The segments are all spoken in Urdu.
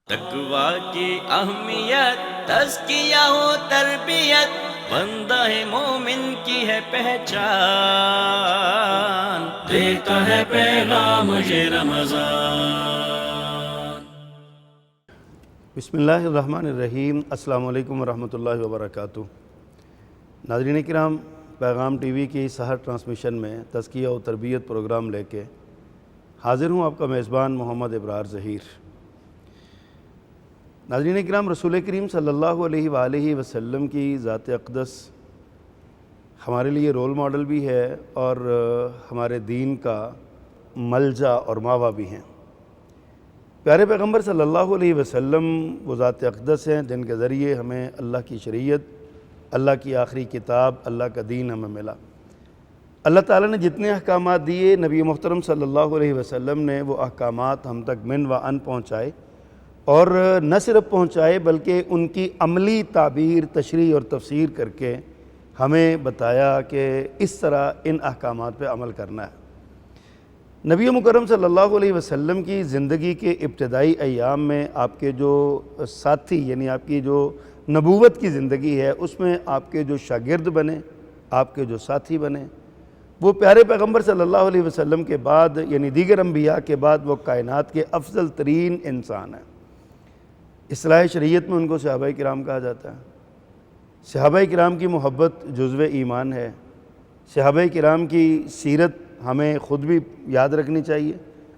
تقویٰ کی اہمیت تزکیہ و تربیت بندہ مومن کی ہے پہچان، دیتا ہے پیغام یہ رمضان۔ بسم اللہ الرحمن الرحیم۔ السلام علیکم ورحمۃ اللہ وبرکاتہ۔ ناظرین کرام، پیغام ٹی وی کی سحر ٹرانسمیشن میں تزکیہ و تربیت پروگرام لے کے حاضر ہوں، آپ کا میزبان محمد ابرار ظہیر۔ ناظرین کرام، رسول کریم صلی اللہ علیہ وآلہ وسلم کی ذات اقدس ہمارے لیے رول ماڈل بھی ہے اور ہمارے دین کا ملجا اور ماوا بھی ہیں۔ پیارے پیغمبر صلی اللہ علیہ وسلم وہ ذات اقدس ہیں جن کے ذریعے ہمیں اللہ کی شریعت، اللہ کی آخری کتاب، اللہ کا دین ہمیں ملا۔ اللہ تعالیٰ نے جتنے احکامات دیے، نبی محترم صلی اللہ علیہ وسلم نے وہ احکامات ہم تک من و ان پہنچائے، اور نہ صرف پہنچائے بلکہ ان کی عملی تعبیر، تشریح اور تفسیر کر کے ہمیں بتایا کہ اس طرح ان احکامات پہ عمل کرنا ہے۔ نبی مکرم صلی اللہ علیہ وسلم کی زندگی کے ابتدائی ایام میں آپ کے جو ساتھی، یعنی آپ کی جو نبوت کی زندگی ہے، اس میں آپ کے جو شاگرد بنے، آپ کے جو ساتھی بنے، وہ پیارے پیغمبر صلی اللہ علیہ وسلم کے بعد، یعنی دیگر انبیاء کے بعد، وہ کائنات کے افضل ترین انسان ہیں۔ اصطلاح شریعت میں ان کو صحابہ کرام کہا جاتا ہے۔ صحابہ کرام کی محبت جزو ایمان ہے۔ صحابہ کرام کی سیرت ہمیں خود بھی یاد رکھنی چاہیے،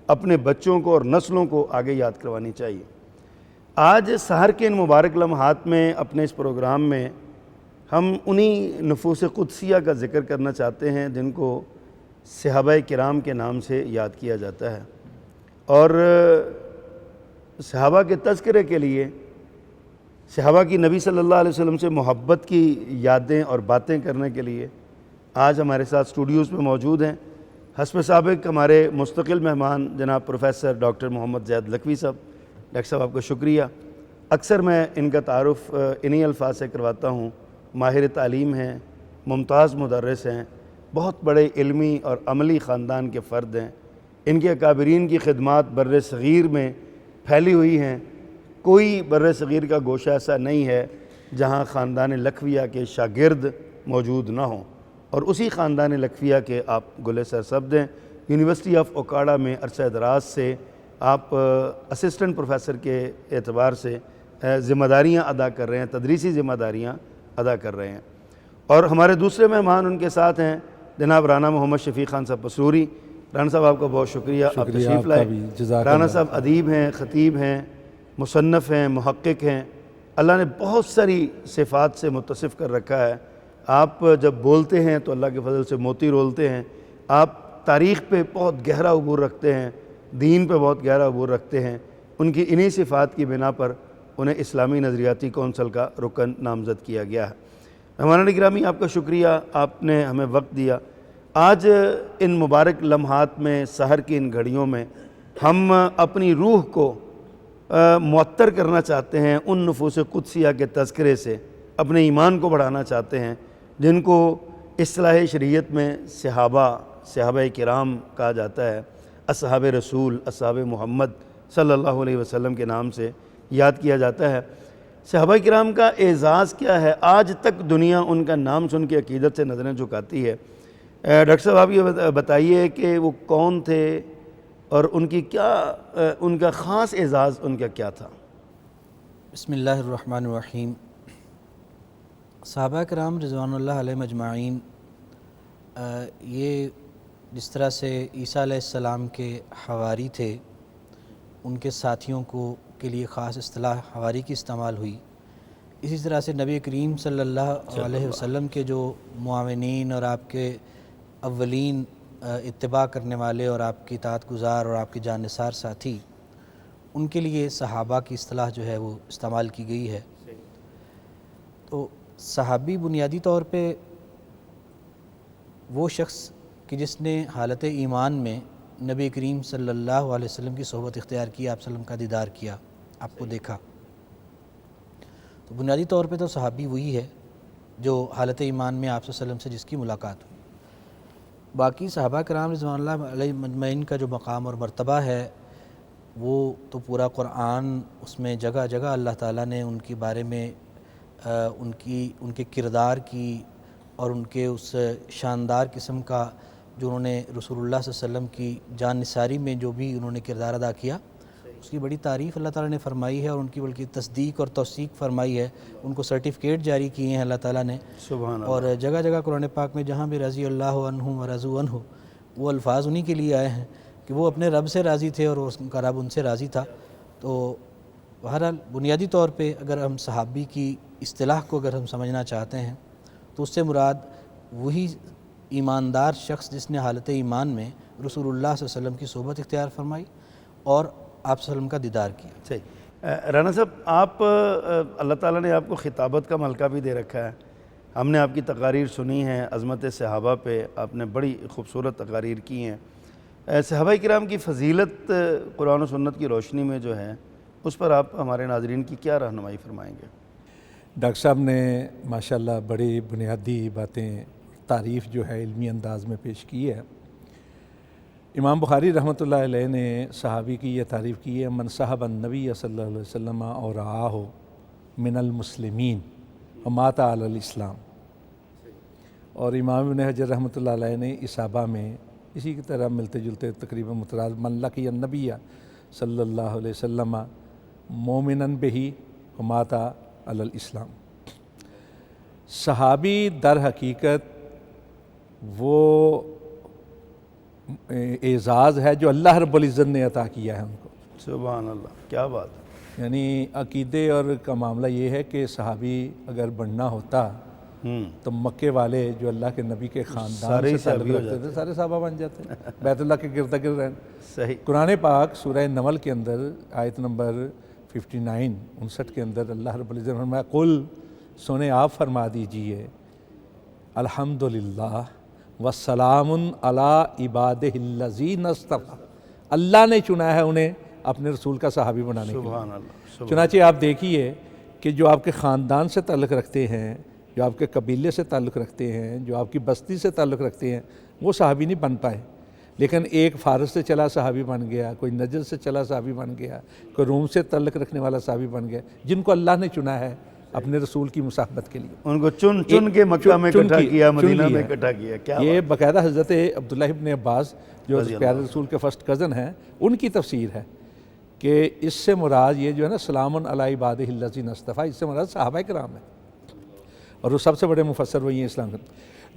اپنے بچوں کو اور نسلوں کو آگے یاد کروانی چاہیے۔ آج سحر کے ان مبارک لمحات میں اپنے اس پروگرام میں ہم انہی نفوس قدسیہ کا ذکر کرنا چاہتے ہیں جن کو صحابہ کرام کے نام سے یاد کیا جاتا ہے، اور صحابہ کے تذکرے کے لیے، صحابہ کی نبی صلی اللہ علیہ وسلم سے محبت کی یادیں اور باتیں کرنے کے لیے آج ہمارے ساتھ اسٹوڈیوز میں موجود ہیں حسب سابق ہمارے مستقل مہمان جناب پروفیسر ڈاکٹر محمد زید لکھوی صاحب۔ ڈاکٹر صاحب، آپ کا شکریہ۔ اکثر میں ان کا تعارف انہی الفاظ سے کرواتا ہوں۔ ماہر تعلیم ہیں، ممتاز مدرس ہیں، بہت بڑے علمی اور عملی خاندان کے فرد ہیں۔ ان کے اکابرین کی خدمات بر صغیر میں پھیلی ہوئی ہیں۔ کوئی بر صغیر کا گوشہ ایسا نہیں ہے جہاں خاندان لکھویہ کے شاگرد موجود نہ ہوں، اور اسی خاندان لکھویہ کے آپ گلے سرسبد ہیں۔ یونیورسٹی آف اوکاڑا میں عرصہ دراز سے آپ اسسٹنٹ پروفیسر کے اعتبار سے ذمہ داریاں ادا کر رہے ہیں، تدریسی ذمہ داریاں ادا کر رہے ہیں۔ اور ہمارے دوسرے مہمان ان کے ساتھ ہیں جناب رانا محمد شفیق خان صاحب پسروری۔ رانا صاحب، آپ کا بہت شکریہ، آپ تشریف لائے۔ رانا صاحب ادیب ہیں، خطیب ہیں، مصنف ہیں، محقق ہیں۔ اللہ نے بہت ساری صفات سے متصف کر رکھا ہے۔ آپ جب بولتے ہیں تو اللہ کے فضل سے موتی رولتے ہیں۔ آپ تاریخ پہ بہت گہرا عبور رکھتے ہیں، دین پہ بہت گہرا عبور رکھتے ہیں۔ ان کی انہی صفات کی بنا پر انہیں اسلامی نظریاتی کونسل کا رکن نامزد کیا گیا ہے۔ مہمان گرامی، آپ کا شکریہ، آپ نے ہمیں وقت دیا۔ آج ان مبارک لمحات میں، سحر کی ان گھڑیوں میں، ہم اپنی روح کو معطر کرنا چاہتے ہیں ان نفوس قدسیہ کے تذکرے سے، اپنے ایمان کو بڑھانا چاہتے ہیں جن کو اصطلاح شریعت میں صحابہ کرام کہا جاتا ہے۔ اصحاب رسول، اصحاب محمد صلی اللہ علیہ وسلم کے نام سے یاد کیا جاتا ہے۔ صحابہ کرام کا اعزاز کیا ہے؟ آج تک دنیا ان کا نام سن کے عقیدت سے نظریں جھکاتی ہے۔ ڈاکٹر صاحب، آپ یہ بتائیے کہ وہ کون تھے اور ان کا خاص اعزاز ان کا کیا تھا؟ بسم اللہ الرحمن الرحیم۔ صحابہ کرام رضوان اللہ علیہم اجمعین، یہ جس طرح سے عیسیٰ علیہ السلام کے حواری تھے، ان کے ساتھیوں کے لیے خاص اصطلاح حواری کی استعمال ہوئی، اسی طرح سے نبی کریم صلی اللہ علیہ وسلم کے جو معاونین اور آپ کے اولین اتباع کرنے والے اور آپ کی اطاعت گزار اور آپ کے جانثار ساتھی، ان کے لیے صحابہ کی اصطلاح جو ہے وہ استعمال کی گئی ہے۔ تو صحابی بنیادی طور پہ وہ شخص کہ جس نے حالت ایمان میں نبی کریم صلی اللہ علیہ وسلم کی صحبت اختیار کی، آپ وسلم کا دیدار کیا، آپ کو دیکھا، تو بنیادی طور پہ تو صحابی وہی ہے جو حالت ایمان میں آپ صلی اللہ علیہ وسلم سے جس کی ملاقات ہوئی۔ باقی صحابہ کرام رضوان اللہ علیہ مجمعین کا جو مقام اور مرتبہ ہے، وہ تو پورا قرآن اس میں جگہ جگہ اللہ تعالیٰ نے ان کے بارے میں ان کے کردار کی اور ان کے اس شاندار قسم کا جو انہوں نے رسول اللہ صلی اللہ علیہ وسلم کی جان نثاری میں جو بھی انہوں نے کردار ادا کیا اس کی بڑی تعریف اللہ تعالیٰ نے فرمائی ہے، اور ان کی بلکہ تصدیق اور توثیق فرمائی ہے، ان کو سرٹیفکیٹ جاری کیے ہیں اللہ تعالیٰ نے. سبحان اللہ. اور جگہ جگہ قرآن پاک میں جہاں بھی رضی اللہ عنہم ورضوا عنہ وہ الفاظ انہی کے لیے آئے ہیں کہ وہ اپنے رب سے راضی تھے اور ان کا رب ان سے راضی تھا. تو بہرحال بنیادی طور پہ اگر ہم صحابی کی اصطلاح کو اگر ہم سمجھنا چاہتے ہیں تو اس سے مراد وہی ایماندار شخص جس نے حالت ایمان میں رسول اللہ صلی اللہ علیہ وسلم کی صحبت اختیار فرمائی اور آپ صلی اللہ علیہ وسلم کا دیدار کیا. صحیح. رانا صاحب، آپ اللہ تعالیٰ نے آپ کو خطابت کا ملکہ بھی دے رکھا ہے. ہم نے آپ کی تقاریر سنی ہیں عظمت صحابہ پہ، آپ نے بڑی خوبصورت تقاریر کی ہیں. صحابہ کرام کی فضیلت قرآن و سنت کی روشنی میں جو ہے اس پر آپ ہمارے ناظرین کی کیا رہنمائی فرمائیں گے؟ ڈاکٹر صاحب نے ماشاءاللہ بڑی بنیادی باتیں تعریف جو ہے علمی انداز میں پیش کی ہے. امام بخاری رحمۃ اللہ علیہ نے صحابی کی یہ تعریف کی ہے، من صحب النبی صلی اللہ علیہ وسلم اور رآہ من المسلمین ومات علی الاسلام. اور امام ابن حجر رحمۃ اللہ علیہ نے اصابہ میں اسی کی طرح ملتے جلتے تقریباً مترادف من لقی النبی صلی اللہ علیہ وسلم مومنا بہ ومات علی الاسلام. صحابی در حقیقت وہ اعزاز ہے جو اللہ رب العزت نے عطا کیا ہے ان کو. سبحان اللہ، کیا بات ہے. یعنی عقیدے اور کا معاملہ یہ ہے کہ صحابی اگر بننا ہوتا تو مکے والے جو اللہ کے نبی کے خاندان سے تعلق رکھتے تھے سارے صحابہ بن جاتے بیت اللہ کے گرد گرد رہن. صحیح. قرآن پاک سورہ نمل کے اندر آیت نمبر 59 کے اندر اللہ رب العزت نے فرمایا قل، سنیں آپ فرما دیجئے الحمدللہ وسلام علی عبادہ الذین اصطفیٰ. اللہ نے چنا ہے انہیں اپنے رسول کا صحابی بنانے کے لیے. سبحان اللہ. چنانچہ آپ دیکھیے کہ جو آپ کے خاندان سے تعلق رکھتے ہیں، جو آپ کے قبیلے سے تعلق رکھتے ہیں، جو آپ کی بستی سے تعلق رکھتے ہیں، وہ صحابی نہیں بن پائے. لیکن ایک فارس سے چلا صحابی بن گیا، کوئی نجد سے چلا صحابی بن گیا، کوئی روم سے تعلق رکھنے والا صحابی بن گیا، جن کو اللہ نے چنا ہے اپنے رسول کی مصاحبت کے لیے. ان کو چن کے مکہ میں اکٹھا کیا، مدینہ میں اکٹھا کیا. کیا یہ باقاعدہ حضرت عبداللہ ابن عباس جو پیارے رسول کے فرسٹ کزن ہیں ان کی تفسیر ہے کہ اس سے مراد یہ جو ہے نا سلام علی عبادہ الذین اصطفیٰ، اس سے مراد صحابہ کرام ہے اور وہ سب سے بڑے مفسر وہی ہیں اسلام کے.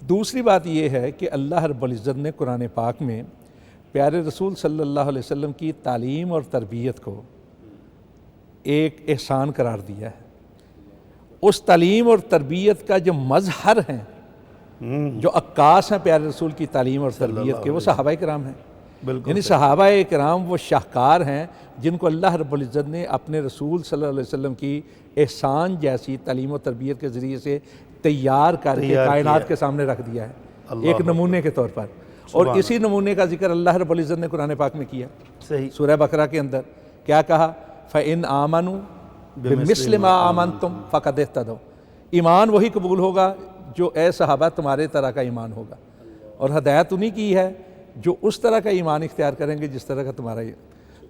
دوسری بات یہ ہے کہ اللہ رب العزت نے قرآن پاک میں پیارے رسول صلی اللہ علیہ وسلم کی تعلیم اور تربیت کو ایک احسان قرار دیا ہے. اس تعلیم اور تربیت کا جو مظہر ہیں، جو عکاس ہیں پیارے رسول کی تعلیم اور تربیت کے، وہ صحابہ کرام ہیں. یعنی صحابہ کرام وہ شاہکار ہیں جن کو اللہ رب العزت نے اپنے رسول صلی اللہ علیہ وسلم کی احسان جیسی تعلیم و تربیت کے ذریعے سے تیار کر کے کائنات کے سامنے رکھ دیا ہے ایک نمونے کے طور پر. اور اسی نمونے کا ذکر اللہ رب العزت نے قرآن پاک میں کیا. صحیح. سورہ بقرہ کے اندر کیا کہا؟ فَإِنْ آمَنُوا بِمِثْلِ مَا آمَنْتُمْ فَقَدِ اهْتَدَوْا. ایمان وہی قبول ہوگا جو اے صحابہ تمہارے طرح کا ایمان ہوگا، اور ہدایت انہی کی ہے جو اس طرح کا ایمان اختیار کریں گے جس طرح کا تمہارا یہ.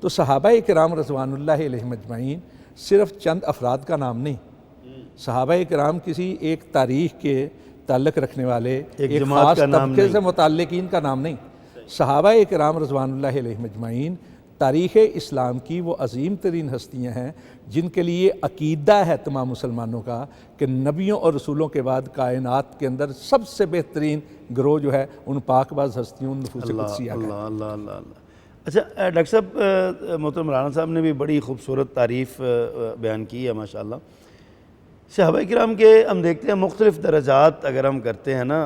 تو صحابہ کرام رضوان اللہ علیہم اجمعین صرف چند افراد کا نام نہیں، صحابہ کرام کسی ایک تاریخ کے تعلق رکھنے والے ایک خاص طبقے سے متعلقین کا نام نہیں. صحابہ کرام رضوان اللہ علیہم اجمعین تاریخ اسلام کی وہ عظیم ترین ہستیاں ہیں جن کے لیے عقیدہ ہے تمام مسلمانوں کا کہ نبیوں اور رسولوں کے بعد کائنات کے اندر سب سے بہترین گروہ جو ہے ان پاک باز ہستیوں نفوس قدسیہ کا. اللہ اللہ اللہ اللہ. اچھا ڈاکٹر صاحب، محترم رانا صاحب نے بھی بڑی خوبصورت تعریف بیان کی ہے ماشاءاللہ. صحابہ کرام کے ہم دیکھتے ہیں مختلف درجات اگر ہم کرتے ہیں نا،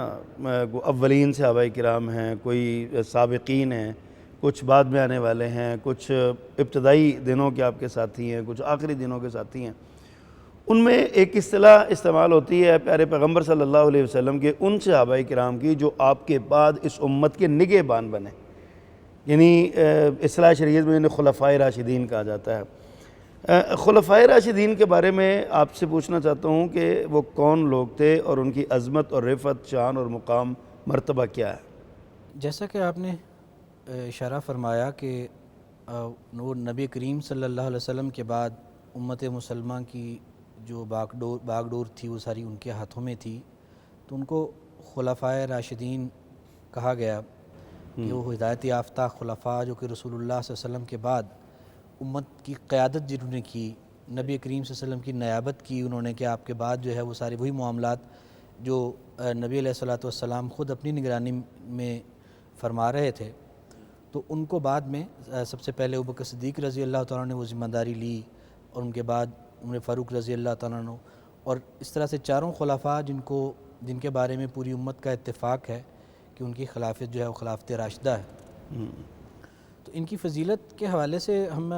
اولین صحابہ کرام ہیں، کوئی سابقین ہیں، کچھ بعد میں آنے والے ہیں، کچھ ابتدائی دنوں کے آپ کے ساتھی ہیں، کچھ آخری دنوں کے ساتھی ہیں. ان میں ایک اصطلاح استعمال ہوتی ہے پیارے پیغمبر صلی اللہ علیہ وسلم کے ان صحابہ کرام کی جو آپ کے بعد اس امت کے نگہبان بنے. یعنی اصطلاح شریعت میں انہیں خلفائے راشدین کہا جاتا ہے. خلفائے راشدین کے بارے میں آپ سے پوچھنا چاہتا ہوں کہ وہ کون لوگ تھے اور ان کی عظمت اور رفعت، شان اور مقام، مرتبہ کیا ہے؟ جیسا کہ آپ نے اشارہ فرمایا کہ وہ نبی کریم صلی اللہ علیہ وسلم کے بعد امت مسلمہ کی جو باغ ڈور تھی وہ ساری ان کے ہاتھوں میں تھی، تو ان کو خلفائے راشدین کہا گیا کہ وہ ہدایت یافتہ خلفاء جو کہ رسول اللہ صلی اللہ علیہ وسلم کے بعد امت کی قیادت جنہوں نے کی، نبی کریم صلی اللہ علیہ وسلم کی نیابت کی انہوں نے، کہ آپ کے بعد جو ہے وہ سارے وہی معاملات جو نبی علیہ الصلوۃ والسلام خود اپنی نگرانی میں فرما رہے تھے، تو ان کو بعد میں سب سے پہلے ابوبکر صدیق رضی اللہ تعالیٰ نے وہ ذمہ داری لی، اور ان کے بعد عمر فاروق رضی اللہ تعالیٰ عنہ، اور اس طرح سے چاروں خلفاء جن کے بارے میں پوری امت کا اتفاق ہے کہ ان کی خلافت جو ہے وہ خلافت راشدہ ہے۔ تو ان کی فضیلت کے حوالے سے ہم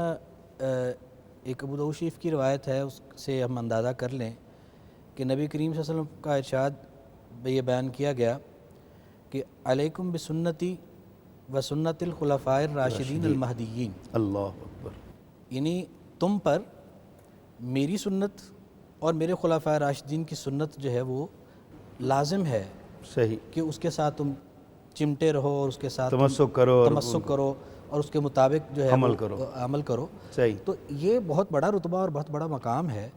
ایک ابو داؤد شریف کی روایت ہے، اس سے ہم اندازہ کر لیں کہ نبی کریم صلی اللہ علیہ وسلم کا ارشاد یہ بیان کیا گیا کہ علیکم بسنتی و سنت الخلفاء الراشدین المہدیین، اللہ اکبر، یعنی تم پر میری سنت اور میرے خلفاء راشدین کی سنت جو ہے وہ لازم ہے، صحیح، کہ اس کے ساتھ تم چمٹے رہو اور اس کے ساتھ تمسک کرو اور اس کے مطابق جو ہے عمل کرو۔ صحیح۔ تو یہ بہت بڑا رتبہ اور بہت بڑا مقام ہے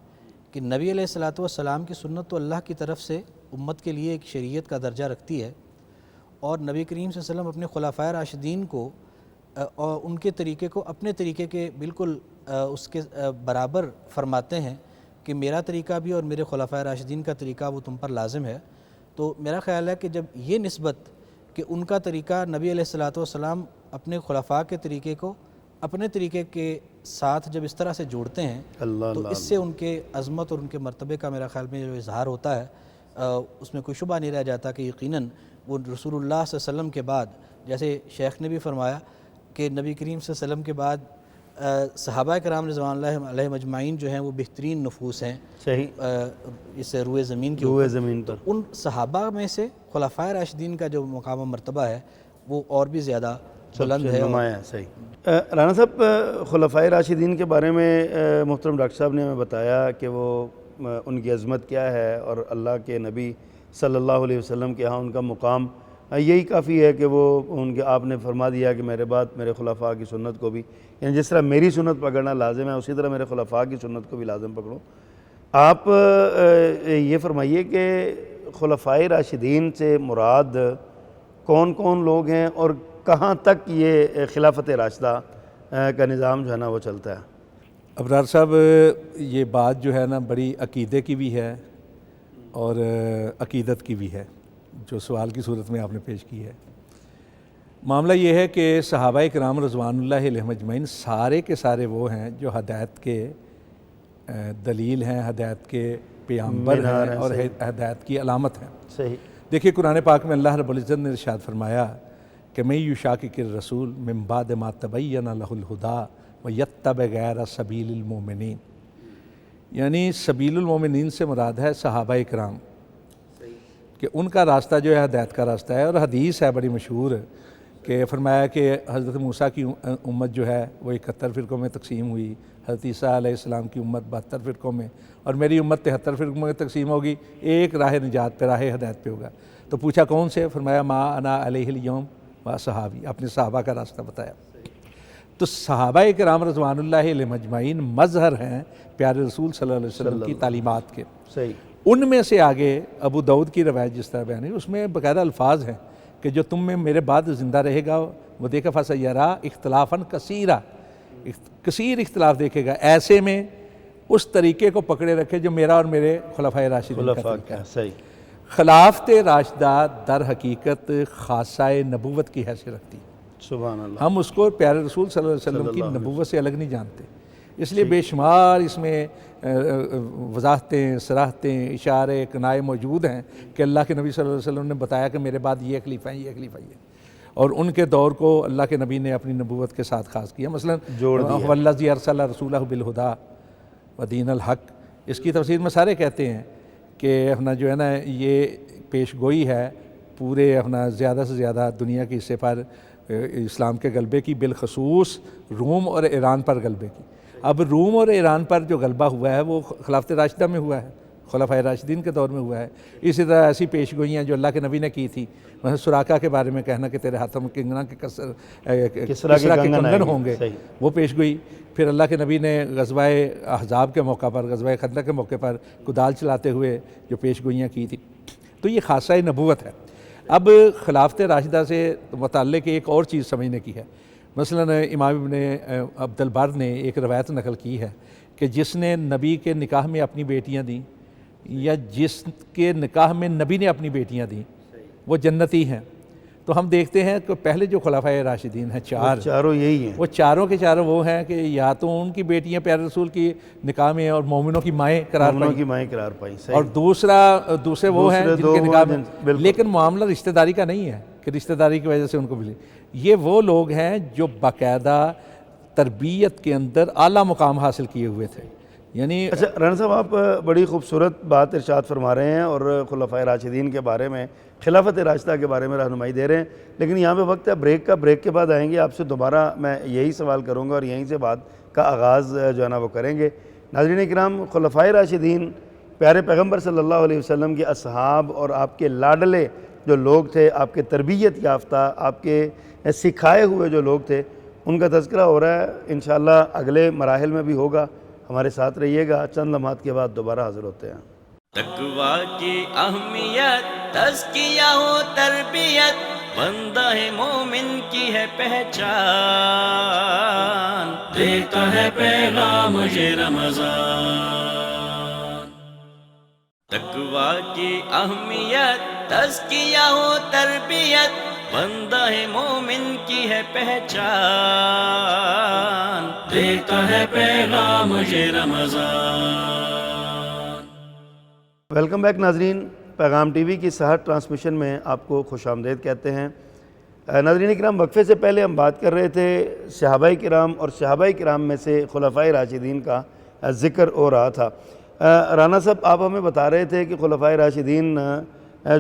کہ نبی علیہ الصلوۃ والسلام کی سنت تو اللہ کی طرف سے امت کے لیے ایک شریعت کا درجہ رکھتی ہے، اور نبی کریم صلی اللہ علیہ وسلم اپنے خلفائے راشدین کو اور ان کے طریقے کو اپنے طریقے کے بالکل اس کے برابر فرماتے ہیں کہ میرا طریقہ بھی اور میرے خلفائے راشدین کا طریقہ وہ تم پر لازم ہے۔ تو میرا خیال ہے کہ جب یہ نسبت کہ ان کا طریقہ نبی علیہ الصلوۃ والسلام اپنے خلفاء کے طریقے کو اپنے طریقے کے ساتھ جب اس طرح سے جوڑتے ہیں تو اس سے ان کے عظمت اور ان کے مرتبے کا میرا خیال میں جو اظہار ہوتا ہے اس میں کوئی شبہ نہیں رہ جاتا کہ یقیناً وہ رسول اللہ صلی اللہ علیہ وسلم کے بعد، جیسے شیخ نے بھی فرمایا کہ نبی کریم صلی اللہ علیہ وسلم کے بعد صحابہ کرام رضوان اللہ علیہم اجمعین جو ہیں وہ بہترین نفوس ہیں، صحیح، اس روئے زمین کی روئے زمین پر، ان صحابہ میں سے خلفائے راشدین کا جو مقام و مرتبہ ہے وہ اور بھی زیادہ بلند ہے، نمایاں۔ صحیح۔ رانا صاحب، خلفائے راشدین کے بارے میں محترم ڈاکٹر صاحب نے ہمیں بتایا کہ وہ ان کی عظمت کیا ہے، اور اللہ کے نبی صلی اللہ علیہ وسلم کے ہاں ان کا مقام یہی کافی ہے کہ وہ آپ نے فرما دیا کہ میرے بعد میرے خلفاء کی سنت کو بھی، یعنی جس طرح میری سنت پکڑنا لازم ہے اسی طرح میرے خلفاء کی سنت کو بھی لازم پکڑو۔ آپ یہ فرمائیے کہ خلفائے راشدین سے مراد کون کون لوگ ہیں اور کہاں تک یہ خلافت راشدہ کا نظام جو ہے نا وہ چلتا ہے؟ ابرار صاحب، یہ بات جو ہے نا بڑی عقیدے کی بھی ہے اور عقیدت کی بھی ہے، جو سوال کی صورت میں آپ نے پیش کی ہے۔ معاملہ یہ ہے کہ صحابہ کرام رضوان اللہ علیہم اجمعین سارے کے سارے وہ ہیں جو ہدایت کے دلیل ہیں، ہدایت کے پیغمبر ہیں اور ہدایت کی علامت ہیں۔ صحیح۔ دیکھیے قرآن پاک میں اللہ رب العزت نے ارشاد فرمایا کہ من یشاقق الرسول من بعد ما تبین لہ الہدی ویتبع غیر سبیل المؤمنین، یعنی سبیل المؤمنین سے مراد ہے صحابہ کرام، کہ ان کا راستہ جو ہے ہدایت کا راستہ ہے۔ اور حدیث ہے بڑی مشہور کہ فرمایا کہ حضرت موسیٰ کی امت جو ہے وہ 71 فرقوں میں تقسیم ہوئی، حضرت عیسیٰ علیہ السلام کی امت 72 فرقوں میں، اور میری امت 73 فرقوں میں تقسیم ہوگی، ایک راہ نجات پہ، راہ ہدایت پہ ہوگا۔ تو پوچھا کون سے؟ فرمایا ما انا علیہ الیوم و صحابی، اپنے صحابہ کا راستہ بتایا۔ تو صحابہ کرام رضوان اللہ علیہم اجمعین مظہر ہیں پیارے رسول صلی اللہ علیہ وسلم کی تعلیمات کے۔ صحیح۔ ان میں سے آگے ابو داؤد کی روایت جس طرح بیان ہے اس میں باقاعدہ الفاظ ہیں کہ جو تم میں میرے بعد زندہ رہے گا وہ دیکھا فسیرا اختلافاً کثیرا، کثیر اختلاف دیکھے گا، ایسے میں اس طریقے کو پکڑے رکھے جو میرا اور میرے خلفائے راشدین کا طریقہ ہے۔ صحیح۔ خلافت راشدہ در حقیقت خاصہ نبوت کی حیثیت رکھتی ہے، سبحان اللہ۔ ہم اس کو پیارے رسول صلی اللہ علیہ وسلم کی نبوت سے الگ نہیں جانتے، اس لیے بے شمار اس میں وضاحتیں، صراحتیں، اشارے، کنائے موجود ہیں کہ اللہ کے نبی صلی اللہ علیہ وسلم نے بتایا کہ میرے بعد یہ خلیفہ ہیں، یہ خلیفہ ہیں، اور ان کے دور کو اللہ کے نبی نے اپنی نبوت کے ساتھ خاص کیا۔ مثلا والذی ارسل رسولہ بالہدی ودین الحق، اس کی تفسیر میں سارے کہتے ہیں کہ اپنا جو ہے نا یہ پیش گوئی ہے پورے اپنا زیادہ سے زیادہ دنیا کے حصے پر اسلام کے غلبے کی، بالخصوص روم اور ایران پر غلبے کی۔ اب روم اور ایران پر جو غلبہ ہوا ہے وہ خلافت راشدہ میں ہوا ہے، خلفائے راشدین کے دور میں ہوا ہے۔ اسی طرح ایسی پیش گوئیاں جو اللہ کے نبی نے کی تھی، مثلا سراقہ کے بارے میں کہنا کہ تیرے ہاتھوں میں کنگنا کے کسرا کے کنگن ہوں گے، وہ پیش گوئی۔ پھر اللہ کے نبی نے غزوہ احزاب کے موقع پر، غزوہ خندق کے موقع پر کدال چلاتے ہوئے جو پیش گوئیاں کی تھی، تو یہ خاصہ نبوت ہے۔ اب خلافت راشدہ سے متعلق ایک اور چیز سمجھنے کی ہے۔ مثلا امام ابن عبد البر نے ایک روایت نقل کی ہے کہ جس نے نبی کے نکاح میں اپنی بیٹیاں دیں، یا جس کے نکاح میں نبی نے اپنی بیٹیاں دیں، وہ جنتی ہیں۔ تو ہم دیکھتے ہیں کہ پہلے جو خلفائے راشدین ہیں چاروں یہی ہیں، وہ چاروں کے چاروں وہ ہیں کہ یا تو ان کی بیٹیاں پیارے رسول کی نکاح میں اور مومنوں کی مائیں قرار پائیں، اور دوسرے وہ ہیں جن کے نکاح میں، لیکن معاملہ رشتہ داری کا نہیں ہے کہ رشتہ داری کی وجہ سے ان کو ملی۔ یہ وہ لوگ ہیں جو باقاعدہ تربیت کے اندر اعلیٰ مقام حاصل کیے ہوئے تھے۔ یعنی اچھا رانا صاحب، آپ بڑی خوبصورت بات ارشاد فرما رہے ہیں اور خلفائے راشدین کے بارے میں، خلافت راشدہ کے بارے میں رہنمائی دے رہے ہیں، لیکن یہاں پہ وقت ہے بریک کا۔ بریک کے بعد آئیں گے، آپ سے دوبارہ میں یہی سوال کروں گا اور یہیں سے بات کا آغاز جو ہے نا وہ کریں گے۔ ناظرین کرام، خلفائے راشدین پیارے پیغمبر صلی اللہ علیہ وسلم کے اصحاب اور آپ کے لاڈلے جو لوگ تھے، آپ کے تربیت یافتہ، آپ کے سکھائے ہوئے جو لوگ تھے، ان کا تذکرہ ہو رہا ہے، انشاءاللہ اگلے مراحل میں بھی ہوگا۔ ہمارے ساتھ رہیے گا، چند لمحات کے بعد دوبارہ حاضر ہوتے ہیں۔ تقویٰ کی اہمیت، تزکیہ و تربیت، بندہ مومن کی ہے پہچان، دیتا ہے پیغام یہ رمضان۔ تقویٰ کی اہمیت، تزکیہ و تربیت، بندہ مومن کی ہے پہچان، دیتا ہے پیغام یہ رمضان۔ ویلکم بیک ناظرین، پیغام ٹی وی کی سحر ٹرانسمیشن میں آپ کو خوش آمدید کہتے ہیں۔ ناظرین کرام، وقفے سے پہلے ہم بات کر رہے تھے صحابہ کرام اور صحابہ کرام میں سے خلفائے راشدین کا ذکر ہو رہا تھا۔ رانا صاحب، آپ ہمیں بتا رہے تھے کہ خلفائے راشدین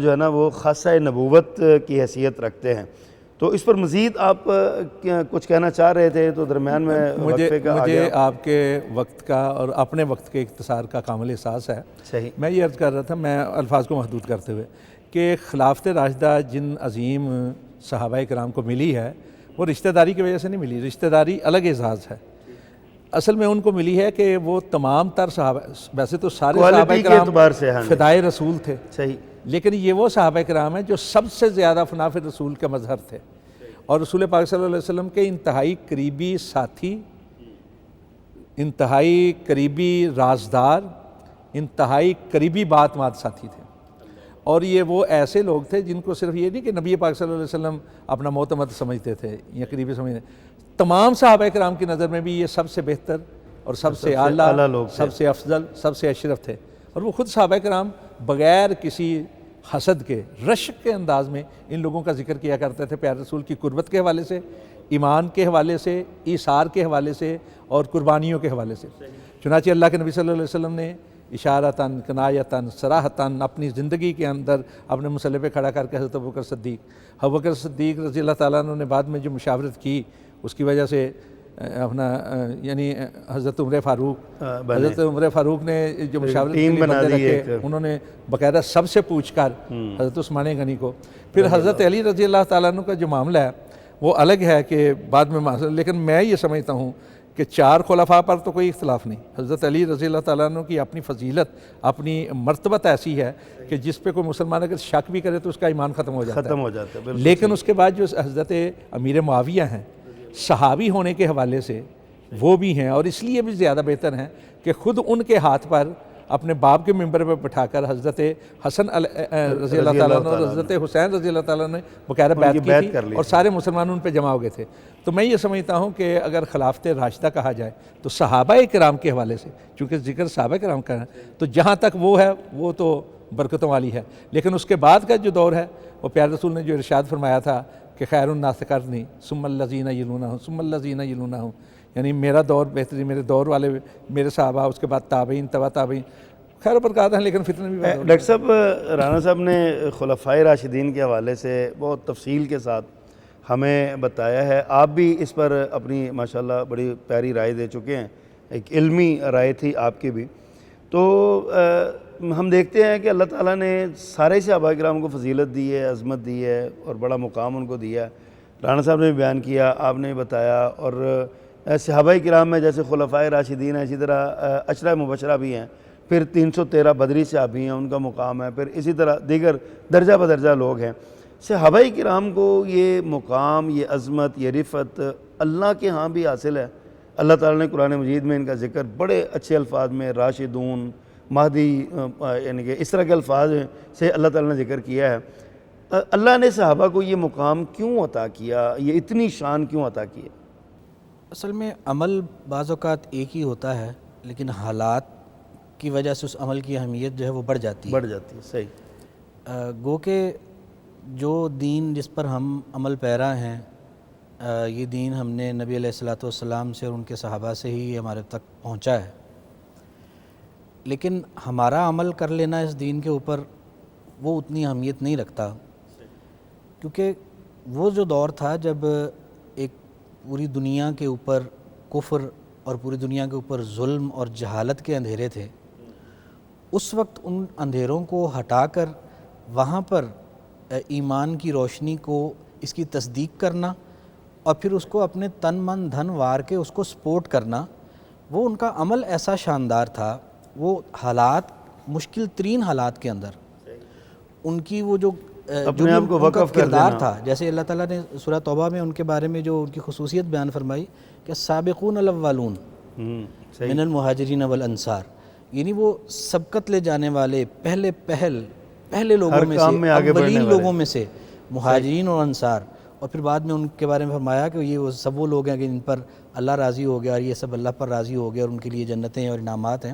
جو ہے نا وہ خاصہ نبوت کی حیثیت رکھتے ہیں، تو اس پر مزید آپ کچھ کہنا چاہ رہے تھے تو درمیان میں وقفے کا مجھے آپ کے وقت کا اور اپنے وقت کے اختصار کا کامل احساس ہے۔ صحیح، میں یہ عرض کر رہا تھا، میں الفاظ کو محدود کرتے ہوئے، کہ خلافت راشدہ جن عظیم صحابہ کرام کو ملی ہے وہ رشتہ داری کی وجہ سے نہیں ملی، رشتہ داری الگ اعزاز ہے۔ اصل میں ان کو ملی ہے کہ وہ تمام تر صحابہ، ویسے تو سارے صحابہ کرام فدائے رسول تھے، صحیح، لیکن یہ وہ صحابہ کرام ہیں جو سب سے زیادہ فنا فی رسول کا مظہر تھے، اور رسول پاک صلی اللہ علیہ وسلم کے انتہائی قریبی ساتھی، انتہائی قریبی رازدار، انتہائی قریبی بات مات ساتھی تھے۔ اور یہ وہ ایسے لوگ تھے جن کو صرف یہ نہیں کہ نبی پاک صلی اللہ علیہ وسلم اپنا معتمد سمجھتے تھے یا قریبی سمجھتے، تمام صحابہ کرام کی نظر میں بھی یہ سب سے بہتر اور سب سے اعلیٰ لوگ، سب سے افضل، سب سے اشرف تھے۔ اور وہ خود صحابہ کرام بغیر کسی حسد کے، رشک کے انداز میں ان لوگوں کا ذکر کیا کرتے تھے، پیارے رسول کی قربت کے حوالے سے، ایمان کے حوالے سے، ایثار کے حوالے سے اور قربانیوں کے حوالے سے۔ چنانچہ اللہ کے نبی صلی اللہ علیہ وسلم نے اشارتاً، کنایتاً، صراحتاً اپنی زندگی کے اندر اپنے مسلح پہ کھڑا کر کے حضرت ابوبکر صدیق رضی اللہ تعالیٰ عنہ نے بعد میں جو مشاورت کی، اس کی وجہ سے اپنا یعنی حضرت عمر فاروق نے جو مشاورت کے لیے بندے رکھے، انہوں نے باقاعدہ سب سے پوچھ کر حضرت عثمان غنی کو، پھر حضرت علی رضی اللہ تعالیٰ عنہ کا جو معاملہ ہے وہ الگ ہے کہ بعد میں، لیکن میں یہ سمجھتا ہوں کہ چار خلفاء پر تو کوئی اختلاف نہیں۔ حضرت علی رضی اللہ تعالیٰ عنہ کی اپنی فضیلت، اپنی مرتبت ایسی ہے کہ جس پہ کوئی مسلمان اگر شک بھی کرے تو اس کا ایمان ختم ہو جاتا ہے۔ لیکن اس کے بعد جو حضرت امیر معاویہ ہیں، صحابی ہونے کے حوالے سے وہ بھی ہیں، اور اس لیے بھی زیادہ بہتر ہیں کہ خود ان کے ہاتھ پر اپنے باپ کے ممبر پہ بٹھا کر حضرت حسن رضی اللہ تعالیٰ عنہ اور حضرت حسین رضی اللہ تعالیٰ عنہ نے باقاعدہ بیعت کی تھی، اور سارے مسلمان ان پہ جمع ہو گئے تھے۔ تو میں یہ سمجھتا ہوں کہ اگر خلافت راشدہ کہا جائے تو صحابہ کرام کے حوالے سے، چونکہ ذکر صحابہ کرام کا ہے، تو جہاں تک وہ ہے وہ تو برکتوں والی ہے، لیکن اس کے بعد کا جو دور ہے وہ پیارے رسول نے جو ارشاد فرمایا تھا کہ خیر الناس قرنی ثم الذین یلونہم ثم الذین یلونہم، یعنی میرا دور بہترین، میرے دور والے میرے صحابہ، اس کے بعد تابعین، تبع تابعین، خیر برکات ہیں، لیکن فتنہ بھی بہت۔ ڈاکٹر صاحب، رانا صاحب نے خلفائے راشدین کے حوالے سے بہت تفصیل کے ساتھ ہمیں بتایا ہے، آپ بھی اس پر اپنی ماشاءاللہ بڑی پیاری رائے دے چکے ہیں، ایک علمی رائے تھی آپ کی بھی۔ تو ہم دیکھتے ہیں کہ اللہ تعالیٰ نے سارے صحابہ کرام کو فضیلت دی ہے، عظمت دی ہے اور بڑا مقام ان کو دیا ہے. رانا صاحب نے بھی بیان کیا، آپ نے بھی بتایا. اور صحابہ کرام میں جیسے خلفائے راشدین ہیں، اسی طرح عشرہ مبشرہ بھی ہیں، پھر 313 بدری صحابی ہیں، ان کا مقام ہے، پھر اسی طرح دیگر درجہ بدرجہ لوگ ہیں. صحابہ کرام کو یہ مقام، یہ عظمت، یہ رفعت اللہ کے ہاں بھی حاصل ہے. اللہ تعالیٰ نے قرآن مجید میں ان کا ذکر بڑے اچھے الفاظ میں راشدون، مہدی، یعنی کہ اس طرح کے الفاظ سے اللہ تعالیٰ نے ذکر کیا ہے. اللہ نے صحابہ کو یہ مقام کیوں عطا کیا، یہ اتنی شان کیوں عطا کی ہے؟ اصل میں عمل بعض اوقات ایک ہی ہوتا ہے، لیکن حالات کی وجہ سے اس عمل کی اہمیت جو ہے وہ بڑھ جاتی ہے. بڑھ جاتی ہے. صحیح. گو کہ جو دین جس پر ہم عمل پیرا ہیں، یہ دین ہم نے نبی علیہ الصلوۃ والسلام سے اور ان کے صحابہ سے ہی ہمارے تک پہنچا ہے. لیکن ہمارا عمل کر لینا اس دین کے اوپر وہ اتنی اہمیت نہیں رکھتا، کیونکہ وہ جو دور تھا جب ایک پوری دنیا کے اوپر کفر اور پوری دنیا کے اوپر ظلم اور جہالت کے اندھیرے تھے. اس وقت ان اندھیروں کو ہٹا کر وہاں پر ایمان کی روشنی کو، اس کی تصدیق کرنا اور پھر اس کو اپنے تن من دھن وار کے اس کو سپورٹ کرنا، وہ ان کا عمل ایسا شاندار تھا. وہ حالات، مشکل ترین حالات کے اندر ان کی وہ جو اپنے آپ کو وقف کر کردار دینا تھا. جیسے اللہ تعالیٰ نے سورہ توبہ میں ان کے بارے میں جو ان کی خصوصیت بیان فرمائی کہ سابقون الاولون من المہاجرین والانصار، یعنی وہ سبقت لے جانے والے پہلے لوگوں میں سے، اولین لوگوں میں سے مہاجرین اور انصار. اور پھر بعد میں ان کے بارے میں فرمایا کہ یہ سب وہ لوگ ہیں کہ جن پر اللہ راضی ہو گیا اور یہ سب اللہ پر راضی ہو گیا اور ان کے لیے جنتیں اور انعامات ہیں.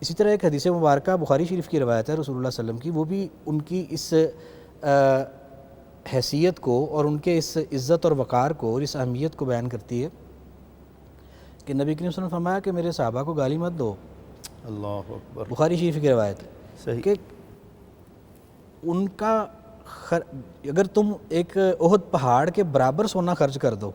اسی طرح ایک حدیث مبارکہ بخاری شریف کی روایت ہے رسول اللہ صلی اللہ علیہ وسلم کی، وہ بھی ان کی اس حیثیت کو اور ان کے اس عزت اور وقار کو اور اس اہمیت کو بیان کرتی ہے کہ نبی کریم صلی اللہ علیہ وسلم نے فرمایا کہ میرے صحابہ کو گالی مت دو. اللہ اکبر. بخاری شریف کی روایت ہے صحیح. کہ ان کا اگر تم ایک احد پہاڑ کے برابر سونا خرچ کر دو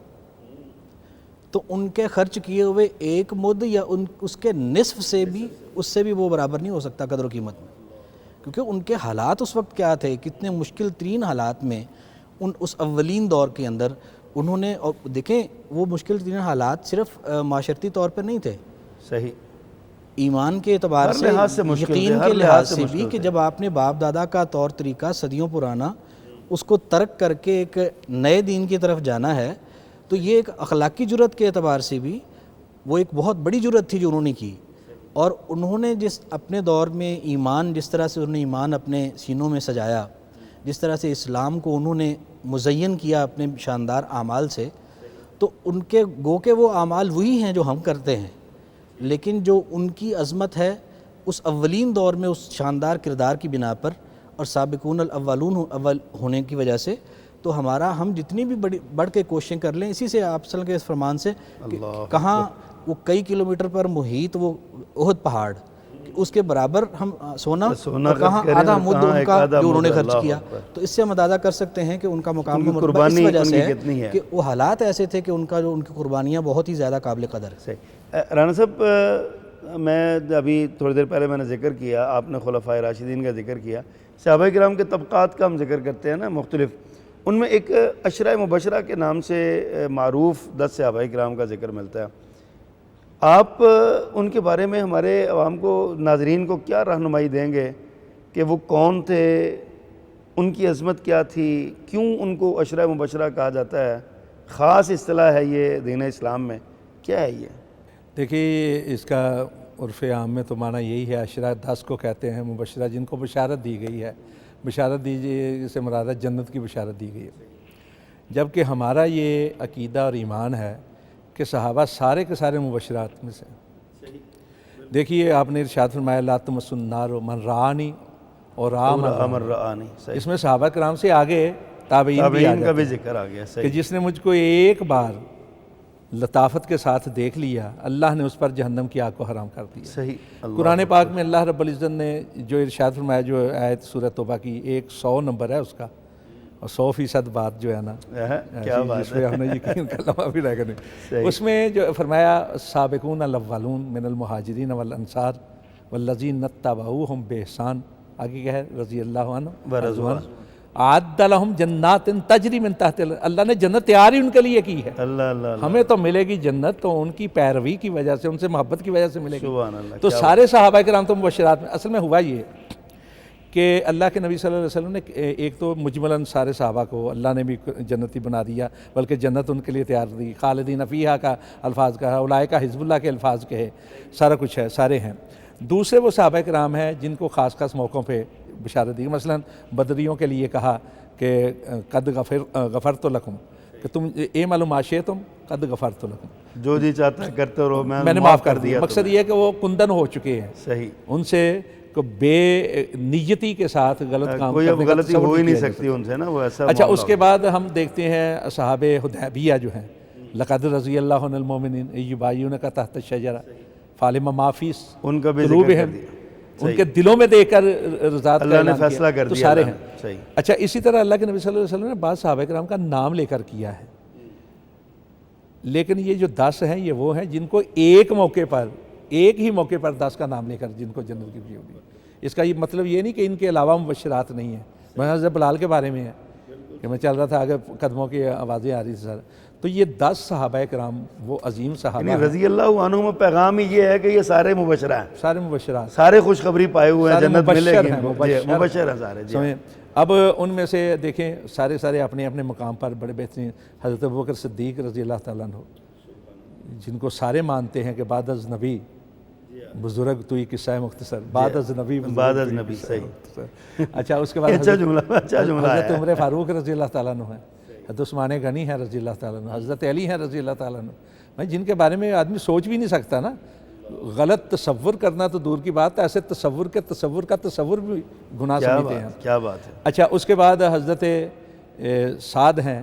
تو ان کے خرچ کیے ہوئے ایک مد یا اس کے نصف سے بھی، اس سے بھی وہ برابر نہیں ہو سکتا قدر و قیمت میں. کیونکہ ان کے حالات اس وقت کیا تھے، کتنے مشکل ترین حالات میں اس اولین دور کے اندر انہوں نے. اور دیکھیں وہ مشکل ترین حالات صرف معاشرتی طور پر نہیں تھے، صحیح، ایمان کے اعتبار سے، یقین کے لحاظ سے بھی، کہ جب آپ نے باپ دادا کا طور طریقہ صدیوں پرانا اس کو ترک کر کے ایک نئے دین کی طرف جانا ہے، تو یہ ایک اخلاقی جرت کے اعتبار سے بھی وہ ایک بہت بڑی جرت تھی جو انہوں نے کی. اور انہوں نے جس اپنے دور میں ایمان، جس طرح سے انہوں نے ایمان اپنے سینوں میں سجایا، جس طرح سے اسلام کو انہوں نے مزین کیا اپنے شاندار اعمال سے، تو ان کے گو کہ وہ اعمال وہی ہیں جو ہم کرتے ہیں، لیکن جو ان کی عظمت ہے اس اولین دور میں اس شاندار کردار کی بنا پر اور سابقون الاولون اول ہونے کی وجہ سے، تو ہم جتنی بھی بڑھ کے کوششیں کر لیں، اسی سے آپ صلی اللہ علیہ وسلم کے اس فرمان سے کہاں وہ کئی کلومیٹر پر محیط وہ احد پہاڑ، اس کے برابر ہم سونا کہاں آدھا مد ان کا جو انہوں نے خرچ کیا. تو اس سے ہم اندازہ کر سکتے ہیں کہ ان کا مقام مرتبہ اس وجہ سے ہے کہ وہ حالات ایسے تھے کہ ان کی قربانیاں بہت ہی زیادہ قابل قدر ہیں. رانا صاحب، میں ابھی تھوڑی دیر پہلے میں نے ذکر کیا، آپ نے خلفائے راشدین کا ذکر کیا، صحابہ کرام کے طبقات کا ہم ذکر کرتے ہیں نا مختلف، ان میں ایک عشرہ مبشرہ کے نام سے معروف 10 صحابہ کرام کا ذکر ملتا ہے. آپ ان کے بارے میں ہمارے عوام کو، ناظرین کو کیا رہنمائی دیں گے کہ وہ کون تھے، ان کی عظمت کیا تھی، کیوں ان کو عشرہ مبشرہ کہا جاتا ہے؟ خاص اصطلاح ہے یہ دین اسلام میں، کیا ہے یہ؟ دیکھیے اس کا عرف عام میں تو معنی یہی ہے، عشرہ 10 کو کہتے ہیں مبشرہ، جن کو بشارت دی گئی ہے. بشارت دیجیے سے مراد ہے جنت کی بشارت دی گئی ہے. جبکہ ہمارا یہ عقیدہ اور ایمان ہے کہ صحابہ سارے کے سارے مبشرات میں سے. دیکھیے آپ نے ارشاد فرمایا لا تمسوا النار من رآنی اور من رآنی، اس میں صحابہ کرام سے آگے تابعین کا بھی ذکر آ گیا کہ جس نے مجھ کو ایک بار لطافت کے ساتھ دیکھ لیا، اللہ نے اس پر جہنم کی آگ کو حرام کر دیا. صحیح. قرآن پاک میں اللہ رب العزت نے جو ارشاد فرمایا، جو آیت سورہ توبہ کی 100 نمبر ہے اس کا، اور 100% بات جو ہے نا، کیا بات جس پہ ہم نے یقین کا لمحہ بھی رہ گئے، اس میں جو فرمایا سابقون الاولون من المہاجرین والانصار والذین اتبعوہم بإحسان، آگے کیا ہے رضی اللہ عنہ ورضوان، اعد لہم جنات تجری من تحت اللہ نے جنت تیار ہی ان کے لیے کی ہے. اللہ اللہ، ہمیں تو ملے گی جنت تو ان کی پیروی کی وجہ سے، ان سے محبت کی وجہ سے ملے گی. سبحان اللہ. تو سارے صحابہ کرام تو مبشرات میں. اصل میں ہوا یہ کہ اللہ کے نبی صلی اللہ علیہ وسلم نے ایک تو مجملاً سارے صحابہ کو اللہ نے بھی جنتی بنا دیا، بلکہ جنت ان کے لیے تیار دی. خالدین فیہا کا الفاظ کہا، اولئک حزب اللہ کے الفاظ کہے، سارا کچھ ہے، سارے ہیں. دوسرے وہ صحابہ کرام ہیں جن کو خاص خاص موقعوں پہ بشارت دی. مثلاً بدریوں کے لیے کہا کہ قد غفرت لکم، کہ تم اعملوا ما شئتم قد غفرت لکم، جو جی چاہتا ہے کرتے رہو، میں نے معاف کر دیا. مقصد یہ ہے کہ وہ کندن ہو چکے ہیں، صحیح، ان سے بے نیتی کے ساتھ غلط کام کوئی اب کرنے کا غلطی تصور ہو ہی نہیں کیا جا سکتی ان سے نا، وہ ایسا اچھا معاملہ اس کے بعد ہم دیکھتے ہیں اصحاب حدیبیہ جو ہیں، لقد رضی اللہ عنہ المؤمنین یبایعونک تحت الشجرہ فعلم ما فی ان کا بھی ذکر کر قلوبہم، دیا، ان کے دلوں میں دیکھ کر رضات کا اللہ نے اعلان کیا. فیصلہ کر تو دیا سارے اللہ ہیں. نے، صحیح. اچھا اسی طرح اللہ کے نبی صلی اللہ علیہ وسلم نے بعض صحابہ کرام کا نام لے کر کیا ہے، لیکن یہ جو 10 ہیں یہ وہ ہیں جن کو ایک موقع پر، ایک ہی موقع پر 10 کا نام لے کر جن کو جنت کی خوشی ہوگی. اس کا یہ مطلب یہ نہیں کہ ان کے علاوہ مبشرات نہیں ہیں. میں حضرت بلال کے بارے میں ہے کہ میں چل رہا تھا، آگے قدموں کی آوازیں آ رہی تھی سر. تو یہ 10 صحابہ کرام وہ عظیم صحابہ یعنی ہیں، رضی اللہ عنہ میں پیغام ہی یہ ہے کہ یہ سارے مبشرہ ہیں، سارے مبشرات، سارے خوشخبری پائے ہوئے ہیں، سارے جنت ملے مبشر گی. ہیں، جی، مبشر ہیں سارے. جی سمجھیں. اب ان میں سے دیکھیں سارے اپنے اپنے مقام پر بڑے بہترین. حضرت ابوبکر صدیق رضی اللہ تعالیٰ عنہ، جن کو سارے مانتے ہیں کہ بعد از نبی بزرگ توئی قصہ مختصر، بعد از نبی بزرگ بعد از توئی نبی، قصہ صحیح. مختصر. اچھا اس کے بعد اچھا جملہ، اچھا جملہ حضرت ہے. عمر فاروق رضی اللہ تعالیٰ عنہ ہے، حضرت عثمان غنی ہے رضی اللہ تعالیٰ عنہ، حضرت علی ہیں رضی اللہ تعالیٰ عنہ، جن کے بارے میں آدمی سوچ بھی نہیں سکتا نا. غلط تصور کرنا تو دور کی بات ہے، ایسے تصور کا تصور بھی گناہ سمجھتے ہیں. کیا بات ہے. اچھا اس کے بعد حضرت سعد ہیں،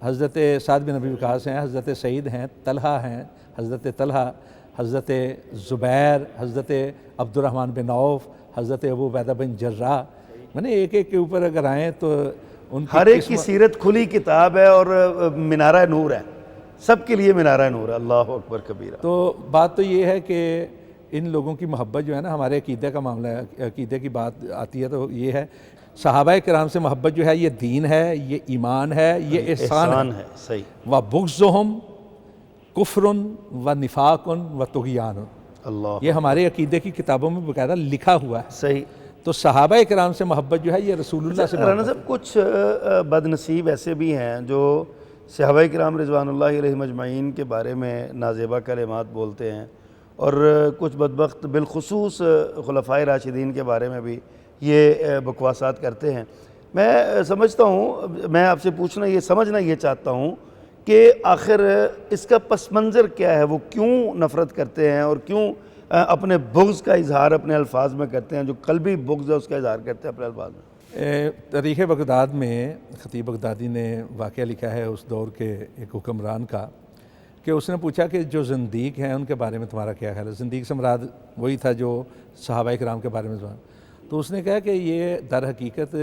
حضرت سعد بن ابی وقاص ہیں، حضرت سعید ہیں، طلحہ ہیں، حضرت طلحہ، حضرت زبیر، حضرت عبد الرحمن بن عوف، حضرت ابو عبیدہ بن جراح. میں نے ایک ایک کے اوپر اگر آئیں تو ان ہر ایک کی سیرت کھلی کتاب ہے اور منارہ نور ہے، سب کے لیے منارہ نور ہے. اللہ اکبر کبیرہ. تو بات تو یہ ہے کہ ان لوگوں کی محبت جو ہے نا، ہمارے عقیدہ کا معاملہ ہے، عقیدے کی بات آتی ہے تو یہ ہے صحابہ کرام سے محبت جو ہے یہ دین ہے، یہ ایمان ہے، یہ احسان ہے. صحیح. وَبُغْضُهُمْ كُفْرٌ وَنِفَاقٌ وَطُغْيَانٌ، اللہ، یہ ہمارے عقیدے کی کتابوں میں باقاعدہ لکھا ہوا ہے. صحیح. تو صحابہ کرام سے محبت جو ہے یہ رسول اللہ سے رانا محبت. صاحب کچھ بد نصیب ایسے بھی ہیں جو صحابہ کرام رضوان اللہ علیہم اجمعین کے بارے میں نازیبہ کلمات بولتے ہیں، اور کچھ بدبخت بالخصوص خلفائے راشدین کے بارے میں بھی یہ بکواسات کرتے ہیں. میں سمجھتا ہوں، میں آپ سے پوچھنا یہ سمجھنا یہ چاہتا ہوں کہ آخر اس کا پس منظر کیا ہے، وہ کیوں نفرت کرتے ہیں اور کیوں اپنے بغض کا اظہار اپنے الفاظ میں کرتے ہیں، جو قلبی بغض ہے اس کا اظہار کرتے ہیں اپنے الفاظ میں. تاریخ بغداد میں خطیب بغدادی نے واقعہ لکھا ہے اس دور کے ایک حکمران کا، کہ اس نے پوچھا کہ جو زندیق ہیں ان کے بارے میں تمہارا کیا خیال ہے. زندیق سے مراد وہی تھا جو صحابہ کرام کے بارے میں زبان. تو اس نے کہا کہ یہ در حقیقت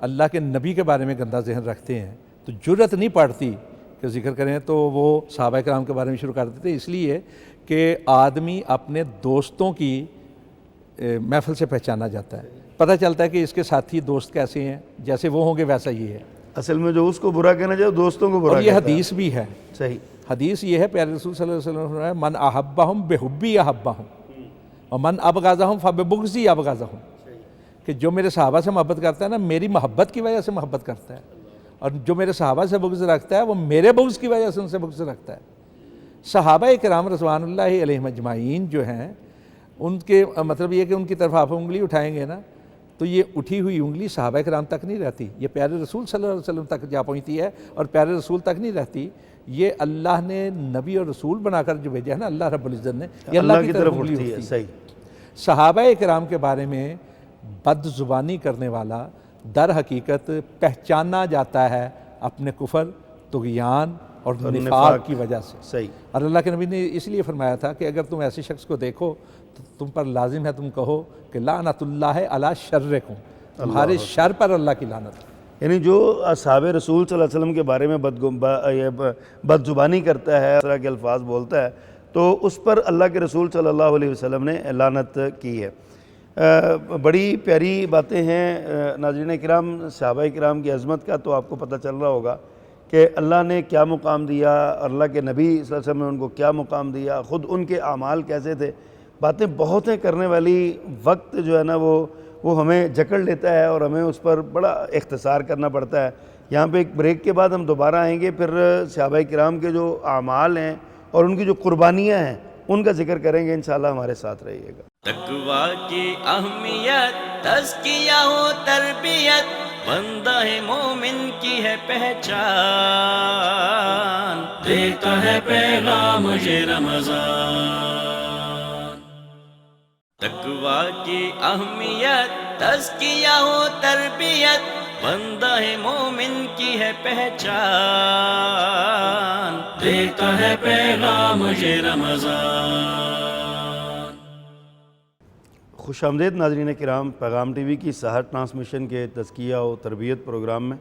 اللہ کے نبی کے بارے میں گندہ ذہن رکھتے ہیں، تو جرت نہیں پڑتی کہ ذکر کریں، تو وہ صحابہ کرام کے بارے میں شروع کر دیتے ہیں. اس لیے کہ آدمی اپنے دوستوں کی محفل سے پہچانا جاتا ہے، پتہ چلتا ہے کہ اس کے ساتھی دوست کیسے ہیں، جیسے وہ ہوں گے ویسا یہ ہے. اصل میں جو اس کو برا کہنا چاہے دوستوں کو برا اور یہ کہتا ہے. حدیث بھی ہے. صحیح. حدیث یہ ہے، پیارے رسول صلی اللہ علیہ وسلم نے فرمایا من احبہم بحبی احبہم ومن ابغضہم فببغضی ابغضہم، کہ جو میرے صحابہ سے محبت کرتا ہے نا میری محبت کی وجہ سے محبت کرتا ہے، اور جو میرے صحابہ سے بغض رکھتا ہے وہ میرے بغض کی وجہ سے ان سے بغض رکھتا ہے. صحابہ کرام رضوان اللہ علیہم اجمعین جو ہیں ان کے مطلب یہ کہ ان کی طرف آپ انگلی اٹھائیں گے نا تو یہ اٹھی ہوئی انگلی صحابہ کرام تک نہیں رہتی، یہ پیارے رسول صلی اللہ علیہ وسلم تک جا پہنچتی ہے، اور پیارے رسول تک نہیں رہتی. یہ اللہ نے نبی اور رسول بنا کر جو بھیجا ہے نا اللہ رب العزت نے، یہ اللہ کی طرف انگلی اٹھتی ہے. اٹھتی. صحیح. صحابہ کرام کے بارے میں بد زبانی کرنے والا در حقیقت پہچانا جاتا ہے اپنے کفر، طغیان اور نفاق کی وجہ سے. صحیح. اور اللہ کے نبی نے اس لیے فرمایا تھا کہ اگر تم ایسے شخص کو دیکھو تو تم پر لازم ہے تم کہو کہ لعنت اللہ علی شرکم، تمہارے شر پر اللہ کی لعنت. یعنی جو اصحاب رسول صلی اللہ علیہ وسلم کے بارے میں بد زبانی کرتا ہے، اس طرح کے الفاظ بولتا ہے، تو اس پر اللہ کے رسول صلی اللہ علیہ وسلم نے لعنت کی ہے۔ بڑی پیاری باتیں ہیں ناظرین کرام، صحابہ کرام کی عظمت کا تو آپ کو پتہ چل رہا ہوگا کہ اللہ نے کیا مقام دیا، اللہ کے نبی صلی اللہ علیہ وسلم نے ان کو کیا مقام دیا، خود ان کے اعمال کیسے تھے۔ باتیں بہت ہیں کرنے والی، وقت جو ہے نا وہ ہمیں جکڑ لیتا ہے اور ہمیں اس پر بڑا اختصار کرنا پڑتا ہے۔ یہاں پہ ایک بریک کے بعد ہم دوبارہ آئیں گے، پھر صحابہ کرام کے جو اعمال ہیں اور ان کی جو قربانیاں ہیں ان کا ذکر کریں گے، انشاءاللہ ہمارے ساتھ رہیے گا۔ تقویٰ کی اہمیت، تزکیہ و تربیت، بندہ مومن کی ہے پہچان، دیتا ہے پیغام یہ رمضان۔ تقویٰ کی اہمیت، تزکیہ و تربیت، بندہ مومن کی ہے پہچان، دیتا ہے پیغام یہ رمضان۔ خوش آمدید ناظرین کرام، پیغام ٹی وی کی سحر ٹرانسمیشن کے تزکیہ و تربیت پروگرام میں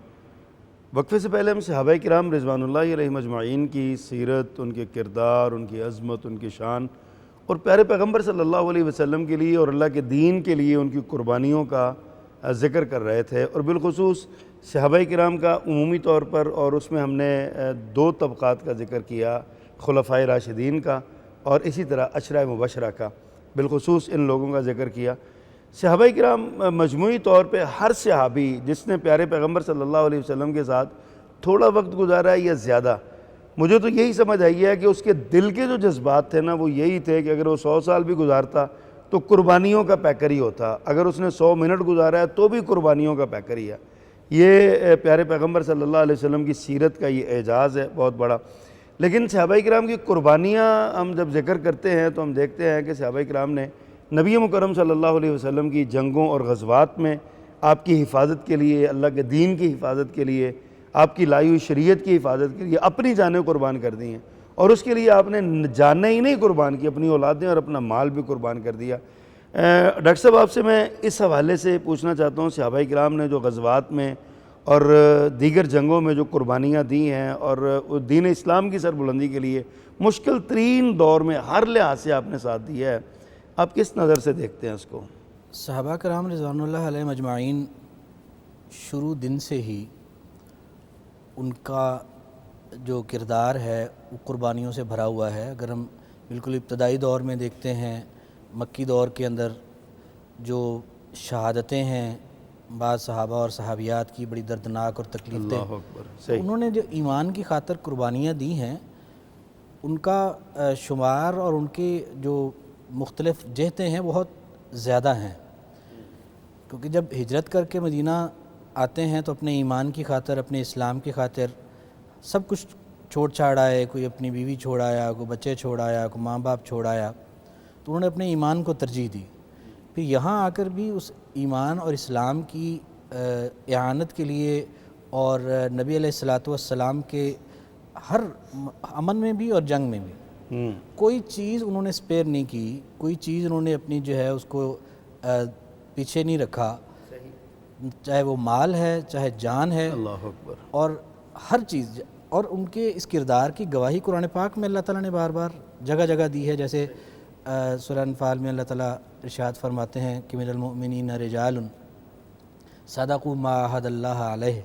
وقفے سے پہلے ہم صحابہ کرام رضوان اللہ علیہ مجمعین کی سیرت، ان کے کردار، ان کی عظمت، ان کی شان اور پیارے پیغمبر صلی اللہ علیہ وسلم کے لیے اور اللہ کے دین کے لیے ان کی قربانیوں کا ذکر کر رہے تھے، اور بالخصوص صحابہ کرام کا عمومی طور پر، اور اس میں ہم نے دو طبقات کا ذکر کیا، خلفائے راشدین کا اور اسی طرح عشرہ مبشرہ کا، بالخصوص ان لوگوں کا ذکر کیا۔ صحابہ کرام مجموعی طور پہ ہر صحابی جس نے پیارے پیغمبر صلی اللہ علیہ وسلم کے ساتھ تھوڑا وقت گزارا ہے یا زیادہ، مجھے تو یہی سمجھ آئی ہے کہ اس کے دل کے جو جذبات تھے نا وہ یہی تھے کہ اگر وہ 100 سال بھی گزارتا تو قربانیوں کا پیکر ہی ہوتا، اگر اس نے 100 منٹ گزارا ہے تو بھی قربانیوں کا پیکر ہی ہے۔ یہ پیارے پیغمبر صلی اللہ علیہ وسلم کی سیرت کا یہ اعجاز ہے بہت بڑا۔ لیکن صحابہ کرام کی قربانیاں ہم جب ذکر کرتے ہیں تو ہم دیکھتے ہیں کہ صحابہ کرام نے نبی مکرم صلی اللہ علیہ وسلم کی جنگوں اور غزوات میں آپ کی حفاظت کے لیے، اللہ کے دین کی حفاظت کے لیے، آپ کی لائی ہوئی شریعت کی حفاظت کے لیے اپنی جانیں قربان کر دی ہیں، اور اس کے لیے آپ نے جانیں ہی نہیں قربان کی، اپنی اولادیں اور اپنا مال بھی قربان کر دیا۔ ڈاکٹر صاحب آپ سے میں اس حوالے سے پوچھنا چاہتا ہوں، صحابہ کرام نے جو غزوات میں اور دیگر جنگوں میں جو قربانیاں دی ہیں اور دین اسلام کی سربلندی کے لیے مشکل ترین دور میں ہر لحاظ سے آپ نے ساتھ دیا ہے، آپ کس نظر سے دیکھتے ہیں اس کو؟ صحابہ کرام رضوان اللہ علیہ مجمعین شروع دن سے ہی ان کا جو کردار ہے وہ قربانیوں سے بھرا ہوا ہے۔ اگر ہم بالکل ابتدائی دور میں دیکھتے ہیں، مکی دور کے اندر جو شہادتیں ہیں بعض صحابہ اور صحابیات کی بڑی دردناک اور تکلیف دہ، اللہ اکبر، صحیح۔ انہوں نے جو ایمان کی خاطر قربانیاں دی ہیں ان کا شمار اور ان کے جو مختلف جہتیں ہیں بہت زیادہ ہیں، کیونکہ جب ہجرت کر کے مدینہ آتے ہیں تو اپنے ایمان کی خاطر، اپنے اسلام کی خاطر سب کچھ چھوڑ چھاڑ آئے، کوئی اپنی بیوی چھوڑ آیا، کوئی بچے چھوڑ آیا، کوئی ماں باپ چھوڑ آیا، تو انہوں نے اپنے ایمان کو ترجیح دی۔ پھر یہاں آ کر بھی اس ایمان اور اسلام کی اعانت کے لیے اور نبی علیہ الصلاۃ والسلام کے ہر امن میں بھی اور جنگ میں بھی کوئی چیز انہوں نے اسپیئر نہیں کی، کوئی چیز انہوں نے اپنی جو ہے اس کو پیچھے نہیں رکھا، چاہے وہ مال ہے چاہے جان ہے، اللہ اکبر، اور ہر چیز۔ اور ان کے اس کردار کی گواہی قرآن پاک میں اللہ تعالیٰ نے بار بار جگہ جگہ دی ہے، جیسے سورہ انفال میں اللہ تعالیٰ ارشاد فرماتے ہیں کہ من المؤمنین رجال صدقوا ما عاہد اللہ علیہ،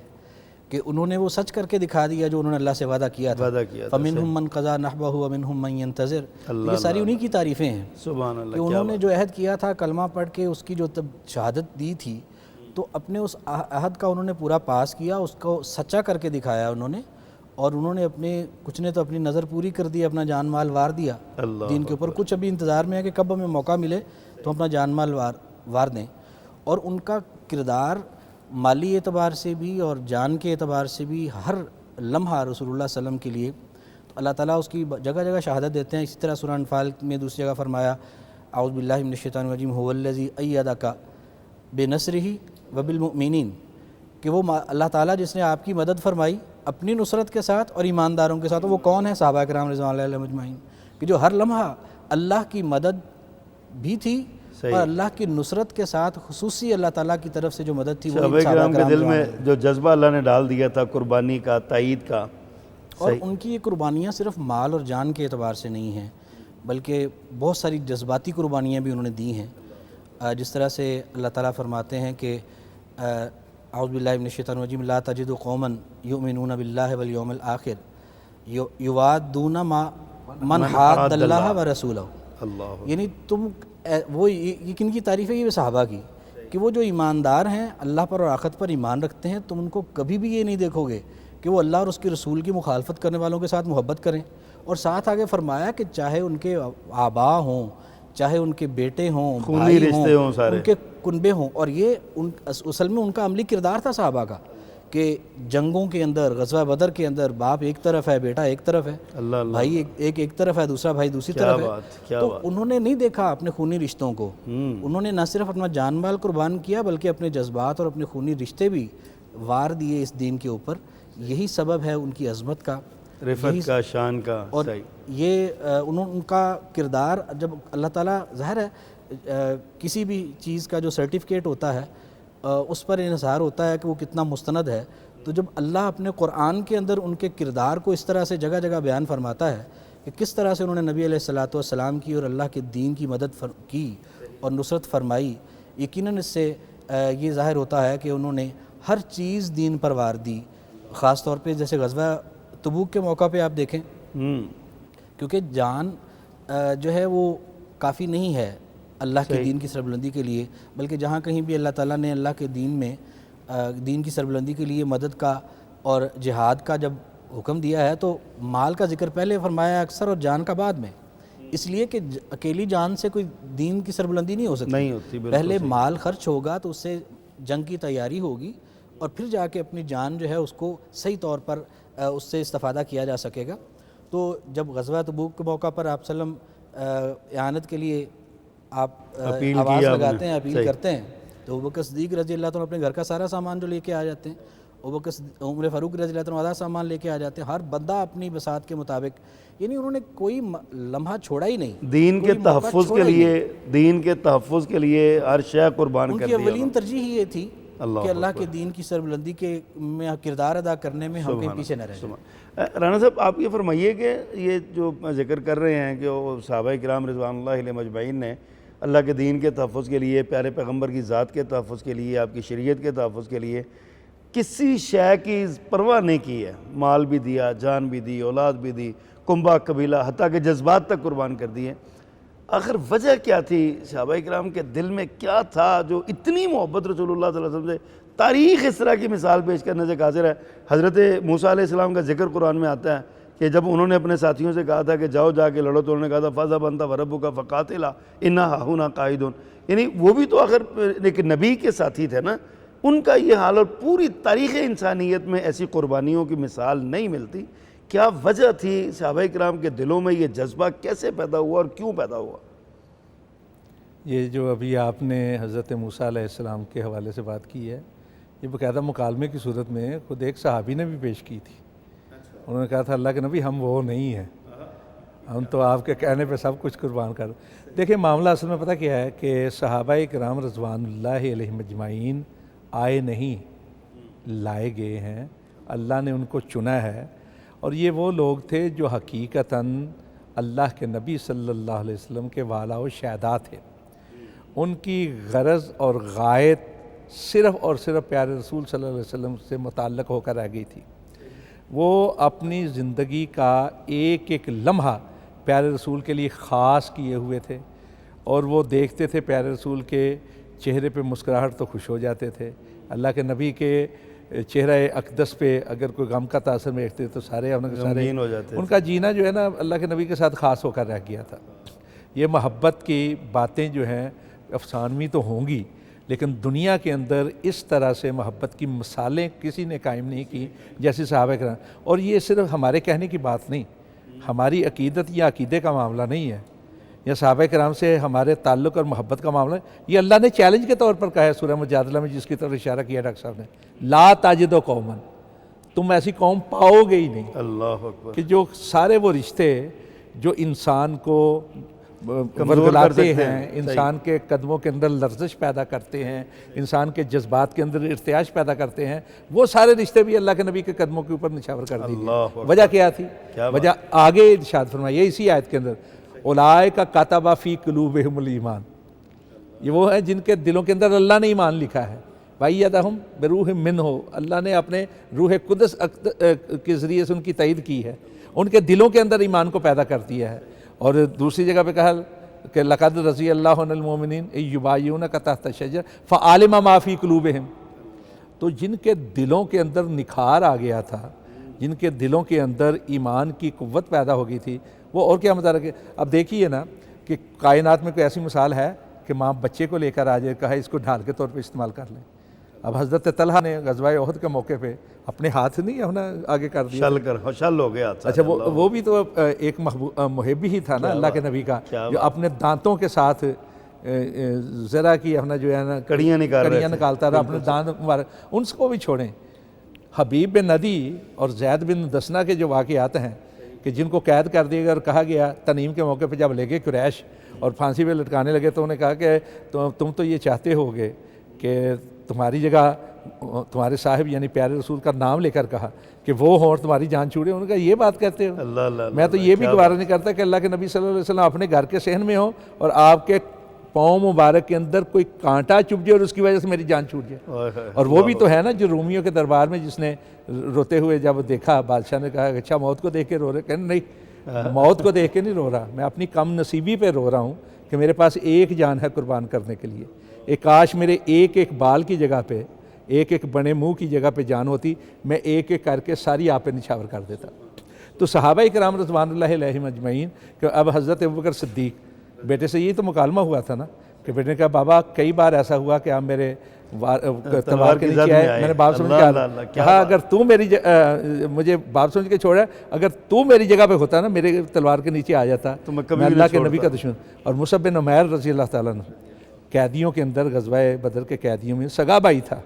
کہ انہوں نے وہ سچ کر کے دکھا دیا جو انہوں نے اللہ سے وعدہ کیا تھا، فمنہم من قضی نحبہ ومنہم من ینتظر، یہ ساری انہی کی تعریفیں ہیں سبحان اللہ، کہ انہوں نے جو عہد کیا تھا کلمہ پڑھ کے اس کی جو شہادت دی تھی، تو اپنے اس عہد کا انہوں نے پورا پاس کیا، اس کو سچا کر کے دکھایا انہوں نے، اور انہوں نے اپنے کچھ نے تو اپنی نظر پوری کر دی، اپنا جان مال وار دیا دین کے اوپر، کچھ ابھی انتظار میں ہے کہ کب ہمیں موقع ملے تو اپنا جان مال وار دیں۔ اور ان کا کردار مالی اعتبار سے بھی اور جان کے اعتبار سے بھی ہر لمحہ رسول اللہ صلی اللہ علیہ وسلم کے لیے، تو اللہ تعالیٰ اس کی جگہ جگہ شہادت دیتے ہیں۔ اسی طرح سورہ انفال میں دوسری جگہ فرمایا اعوذ باللہ من الشیطان الرجیم هو الذی ایدک بنصرہ وبالمؤمنین، کہ وہ اللہ تعالیٰ جس نے آپ کی مدد فرمائی اپنی نصرت کے ساتھ اور ایمانداروں کے ساتھ، وہ کون ہے؟ صحابہ کرام رضوان اللہ علیہ مجمعین، کہ جو ہر لمحہ اللہ کی مدد بھی تھی اور اللہ کی نصرت کے ساتھ خصوصی اللہ تعالیٰ کی طرف سے جو مدد تھی، وہ صحابہ کرام کے دل میں جو جذبہ اللہ نے ڈال دیا تھا قربانی کا، تائید کا، اور ان کی یہ قربانیاں صرف مال اور جان کے اعتبار سے نہیں ہیں، بلکہ بہت ساری جذباتی قربانیاں بھی انہوں نے دی ہیں. جس طرح سے اللہ تعالیٰ فرماتے ہیں کہ اعوذ باللہ من الشیطان الرجیم لا تجد قوما یؤمنون باللہ والیوم الآخر یوادون من حاد اللہ ورسولہ. یعنی تم وہ یہ کن کی تعریف ہے؟ یہ صحابہ کی، کہ وہ جو ایماندار ہیں، اللہ پر اور آخرت پر ایمان رکھتے ہیں، تم ان کو کبھی بھی یہ نہیں دیکھو گے کہ وہ اللہ اور اس کے رسول کی مخالفت کرنے والوں کے ساتھ محبت کریں. اور ساتھ آگے فرمایا کہ چاہے ان کے آبا ہوں، چاہے ان کے بیٹے ہوں، خونی رشتے ہوں، ان کے کنبے ہوں. اور یہ اصل میں ان کا عملی کردار تھا صحابہ کا، کہ جنگوں کے اندر، غزوہ بدر کے اندر باپ ایک طرف ہے، بیٹا ایک طرف ہے، بھائی ایک طرف ہے، دوسرا بھائی دوسری طرف ہے. تو انہوں نے نہیں دیکھا اپنے خونی رشتوں کو، انہوں نے نہ صرف اپنا جان مال قربان کیا بلکہ اپنے جذبات اور اپنے خونی رشتے بھی وار دیے اس دین کے اوپر. یہی سبب ہے ان کی عظمت کا، رفعت کا، شان کا. اور یہ ان کا کردار جب اللہ تعالیٰ، ظاہر ہے کسی بھی چیز کا جو سرٹیفکیٹ ہوتا ہے اس پر انحصار ہوتا ہے کہ وہ کتنا مستند ہے. تو جب اللہ اپنے قرآن کے اندر ان کے کردار کو اس طرح سے جگہ جگہ بیان فرماتا ہے کہ کس طرح سے انہوں نے نبی علیہ الصلوۃ والسلام کی اور اللہ کے دین کی مدد کی اور نصرت فرمائی، یقیناً اس سے یہ ظاہر ہوتا ہے کہ انہوں نے ہر چیز دین پر وار دی. خاص طور پہ جیسے غزوہ تبوک کے موقع پہ آپ دیکھیں، کیونکہ جان جو ہے وہ کافی نہیں ہے اللہ کے دین کی سربلندی کے لیے، بلکہ جہاں کہیں بھی اللہ تعالیٰ نے اللہ کے دین میں دین کی سربلندی کے لیے مدد کا اور جہاد کا جب حکم دیا ہے تو مال کا ذکر پہلے فرمایا اکثر اور جان کا بعد میں، اس لیے کہ اکیلی جان سے کوئی دین کی سربلندی نہیں ہو سکتی. پہلے مال خرچ ہوگا تو اس سے جنگ کی تیاری ہوگی اور پھر جا کے اپنی جان جو ہے اس کو صحیح طور پر اس سے استفادہ کیا جا سکے گا. تو جب غزوہ تبوک کے موقع پر آپ صلی اللہ علیہ وسلم اعانت کے لیے آپ آواز لگاتے ہیں، اپیل کرتے ہیں، تو ابوبکر صدیق رضی اللہ عنہ اپنے گھر کا سارا سامان جو لے کے آ جاتے ہیں، عمر فاروق رضی اللہ عنہ آدھا سامان لے کے آ جاتے ہیں، ہر بندہ اپنی بساط کے مطابق. یعنی انہوں نے کوئی لمحہ چھوڑا ہی نہیں. دین کے تحفظ کے لیے ہر شے قربان کر دیا. ان کی اولین ترجیح یہ تھی کہ اللہ کے دین کی سربلندی کے میں کردار ادا کرنے میں ہم کہیں پیچھے نہ رہیں. رانا صاحب آپ یہ فرمائیے کہ یہ جو ذکر کر رہے ہیں کہ وہ صحابہ کرام رضوان اللہ علیہم اجمعین نے اللہ کے دین کے تحفظ کے لیے، پیارے پیغمبر کی ذات کے تحفظ کے لیے، آپ کی شریعت کے تحفظ کے لیے کسی شے کی پرواہ نہیں کی ہے، مال بھی دیا، جان بھی دی، اولاد بھی دی، کنبہ قبیلہ حتیٰ کہ جذبات تک قربان کر دیے. آخر وجہ کیا تھی؟ صحابہ کرام کے دل میں کیا تھا جو اتنی محبت رسول اللہ صلی اللہ علیہ وسلم سے؟ تاریخ اس طرح کی مثال پیش کرنے سے قاصر ہے. حضرت موسیٰ علیہ السلام کا ذکر قرآن میں آتا ہے کہ جب انہوں نے اپنے ساتھیوں سے کہا تھا کہ جاؤ جا کے لڑو، تو انہوں نے کہا تھا فَاذْهَبْ أَنْتَ وَرَبُّكَ فَقَاتِلَا إِنَّا هَاهُنَا قَاعِدُونَ. یعنی وہ بھی تو آخر ایک نبی کے ساتھی تھے نا. ان کا یہ حال، اور پوری تاریخ انسانیت میں ایسی قربانیوں کی مثال نہیں ملتی. کیا وجہ تھی؟ صحابہ کرام کے دلوں میں یہ جذبہ کیسے پیدا ہوا اور کیوں پیدا ہوا؟ یہ جو ابھی آپ نے حضرت موسیٰ علیہ السلام کے حوالے سے بات کی ہے، یہ باقاعدہ مکالمے کی صورت میں خود ایک صحابی نے بھی پیش کی تھی. انہوں نے کہا تھا اللہ کے نبی ہم وہ نہیں ہیں، ہم تو آپ کے کہنے پہ سب کچھ قربان کر. دیکھیں معاملہ اصل میں پتہ کیا ہے کہ صحابہ کرام رضوان اللہ علیہم اجمعین آئے نہیں، لائے گئے ہیں. اللہ نے ان کو چنا ہے، اور یہ وہ لوگ تھے جو حقیقتاً اللہ کے نبی صلی اللہ علیہ وسلم کے والا و شہداء تھے. ان کی غرض اور غایت صرف اور صرف پیارے رسول صلی اللہ علیہ وسلم سے متعلق ہو کر رہ گئی تھی. وہ اپنی زندگی کا ایک ایک لمحہ پیارے رسول کے لیے خاص کیے ہوئے تھے، اور وہ دیکھتے تھے پیارے رسول کے چہرے پہ مسکراہٹ تو خوش ہو جاتے تھے. اللہ کے نبی کے چہرہ اقدس پہ اگر کوئی غم کا تاثر دیکھتے تو سارے ان کا جینا جو ہے نا اللہ کے نبی کے ساتھ خاص ہو کر رہ گیا تھا. یہ محبت کی باتیں جو ہیں افسانوی تو ہوں گی، لیکن دنیا کے اندر اس طرح سے محبت کی مثالیں کسی نے قائم نہیں کی جیسے صحابہ کرام. اور یہ صرف ہمارے کہنے کی بات نہیں، ہماری عقیدت یا عقیدے کا معاملہ نہیں ہے، یا صحابہ کرام سے ہمارے تعلق اور محبت کا معاملہ ہے. یہ اللہ نے چیلنج کے طور پر کہا ہے سورہ مجادلہ میں، جس کی طرف اشارہ کیا ڈاکٹر صاحب نے، لا تجد قوما، تم ایسی قوم پاؤ گے ہی نہیں. اللہ اکبر. کہ جو سارے وہ رشتے جو انسان کو ورگلاتے ہیں، انسان کے قدموں کے اندر لرزش پیدا کرتے ہیں، انسان کے جذبات کے اندر ارتعاش پیدا کرتے ہیں، وہ سارے رشتے بھی اللہ کے نبی کے قدموں کے اوپر نچھاور کر دی گئے. وجہ کیا تھی؟ وجہ آگے ارشاد فرمائیے اسی آیت کے اندر، اولئک کتب فی قلوبہم الایمان، یہ وہ ہیں جن کے دلوں کے اندر اللہ نے ایمان لکھا ہے. وَأَيَّدَهُم بِرُوحٍ مِّنْهُ، اللہ نے اپنے روح قدس کے ذریعے سے ان کی تائید کی ہے، ان کے دلوں کے اندر ایمان کو پیدا کر دیا ہے. اور دوسری جگہ پہ کہا کہ لَقَدْ رَضِيَ اللَّهُ عَنِ الْمُؤْمِنِينَ إِذْ يُبَايِعُونَكَ تَحْتَ الشَّجَرَةِ فَعَلِمَ مَا فِي قُلُوبِهِمْ. تو جن کے دلوں کے اندر نکھار آ گیا تھا، جن کے دلوں کے اندر ایمان کی قوت پیدا ہو گئی تھی، وہ اور کیا مطالعہ ہے. اب دیکھیے نا کہ کائنات میں کوئی ایسی مثال ہے کہ ماں بچے کو لے کر آ جائے، کہا اس کو ڈھال کے طور پہ استعمال کر لیں. اب حضرت طلحہ نے غزوہ احد کے موقع پہ اپنے ہاتھ نہیں اپنا آگے کر دیا، شل ہو گیا. اچھا وہ بھی تو ایک محب ہی تھا نا اللہ کے نبی کا، جو اپنے دانتوں کے ساتھ ذرا کی اپنا جو ہے نا کڑیاں نکالتا رہا اپنے دانت مبارک. ان کو بھی چھوڑیں. حبیب بن ندی اور زید بن دسنہ کے جو واقعات ہیں کہ جن کو قید کر دیا گیا اور کہا گیا تنعیم کے موقع پہ جب لے گئے قریش اور پھانسی پہ لٹکانے لگے تو انہیں کہا کہ تم تو یہ چاہتے ہوگے کہ تمہاری جگہ تمہارے صاحب یعنی پیارے رسول کا نام لے کر کہا کہ وہ ہوں اور تمہاری جان چھوڑے. انہوں نے کہا یہ بات کہتے ہو؟ میں تو یہ بھی گوارہ نہیں کرتا کہ اللہ کے نبی صلی اللہ علیہ وسلم اپنے گھر کے صحن میں ہوں اور آپ کے پاؤں مبارک کے اندر کوئی کانٹا چبھ جائے اور اس کی وجہ سے میری جان چھوٹ جائے. اور وہ بھی تو ہے نا جو رومیوں کے دربار میں جس نے روتے ہوئے جب دیکھا، بادشاہ نے کہا اچھا موت کو دیکھ کے رو رہے؟ کہنے نہیں، موت کو دیکھ کے نہیں رو رہا، میں اپنی کم نصیبی پہ رو رہا ہوں کہ میرے پاس ایک جان ہے قربان کرنے کے لیے. ایک کاش میرے ایک ایک بال کی جگہ پہ، ایک ایک بنے منہ کی جگہ پہ جان ہوتی، میں ایک ایک کر کے ساری آپ پہ نچھاور کر دیتا. تو صحابہ کرام رضوان اللہ علیہم اجمعین کہ اب حضرت ابوبکر صدیق بیٹے سے یہی تو مکالمہ ہوا تھا نا کہ بیٹے نے کہا بابا کئی بار ایسا ہوا کہ آپ میرے تلوار کے نیچے آئے، میں نے باپ سمجھ کے کہا اگر تو میری مجھے باپ سمجھ کے چھوڑا، اگر تو میری جگہ پہ ہوتا نا میرے تلوار کے نیچے آ جاتا تو میں اللہ کے نبی کا دشمن. اور مصعب بن عمیر رضی اللہ تعالیٰ عنہ قیدیوں کے اندر غزوہ بدر کے قیدیوں میں سگا بھائی تھا.